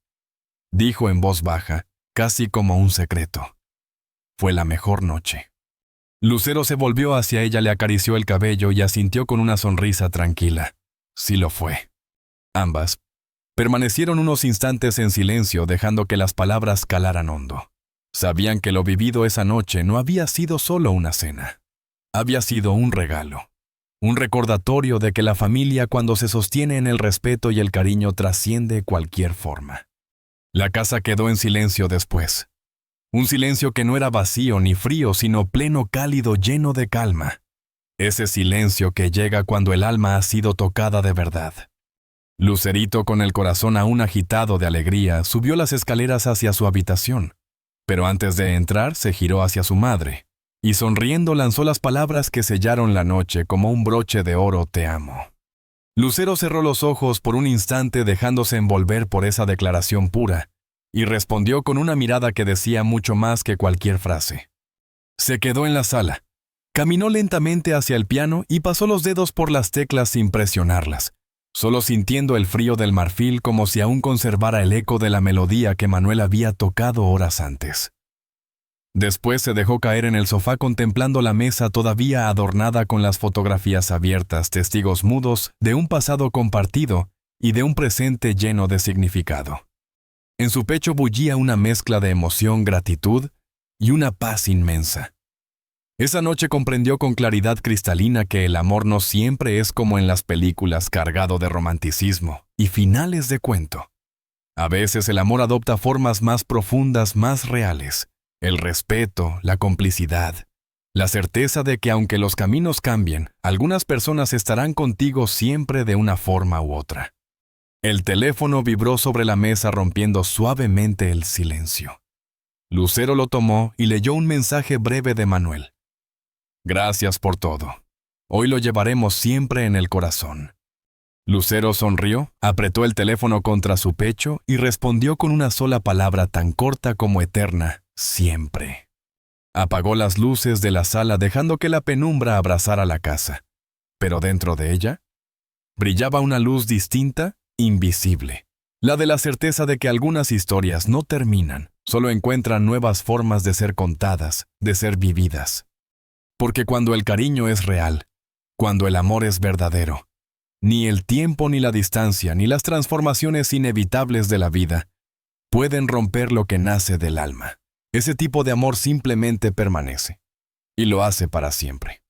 dijo en voz baja, casi como un secreto. Fue la mejor noche. Lucero se volvió hacia ella, le acarició el cabello y asintió con una sonrisa tranquila. Sí lo fue. Ambas permanecieron unos instantes en silencio, dejando que las palabras calaran hondo. Sabían que lo vivido esa noche no había sido solo una cena. Había sido un regalo. Un recordatorio de que la familia, cuando se sostiene en el respeto y el cariño, trasciende cualquier forma. La casa quedó en silencio después. Un silencio que no era vacío ni frío, sino pleno, cálido, lleno de calma. Ese silencio que llega cuando el alma ha sido tocada de verdad. Lucerito, con el corazón aún agitado de alegría, subió las escaleras hacia su habitación. Pero antes de entrar, se giró hacia su madre, y sonriendo lanzó las palabras que sellaron la noche como un broche de oro: te amo. Lucero cerró los ojos por un instante, dejándose envolver por esa declaración pura, y respondió con una mirada que decía mucho más que cualquier frase. Se quedó en la sala, caminó lentamente hacia el piano y pasó los dedos por las teclas sin presionarlas, solo sintiendo el frío del marfil como si aún conservara el eco de la melodía que Manuel había tocado horas antes. Después se dejó caer en el sofá contemplando la mesa todavía adornada con las fotografías abiertas, testigos mudos de un pasado compartido y de un presente lleno de significado. En su pecho bullía una mezcla de emoción, gratitud y una paz inmensa. Esa noche comprendió con claridad cristalina que el amor no siempre es como en las películas, cargado de romanticismo y finales de cuento. A veces el amor adopta formas más profundas, más reales. El respeto, la complicidad, la certeza de que aunque los caminos cambien, algunas personas estarán contigo siempre de una forma u otra. El teléfono vibró sobre la mesa, rompiendo suavemente el silencio. Lucero lo tomó y leyó un mensaje breve de Manuel. Gracias por todo. Hoy lo llevaremos siempre en el corazón. Lucero sonrió, apretó el teléfono contra su pecho y respondió con una sola palabra tan corta como eterna: siempre. Apagó las luces de la sala, dejando que la penumbra abrazara la casa. Pero dentro de ella brillaba una luz distinta, invisible. La de la certeza de que algunas historias no terminan, solo encuentran nuevas formas de ser contadas, de ser vividas. Porque cuando el cariño es real, cuando el amor es verdadero, ni el tiempo, ni la distancia, ni las transformaciones inevitables de la vida pueden romper lo que nace del alma. Ese tipo de amor simplemente permanece, y lo hace para siempre.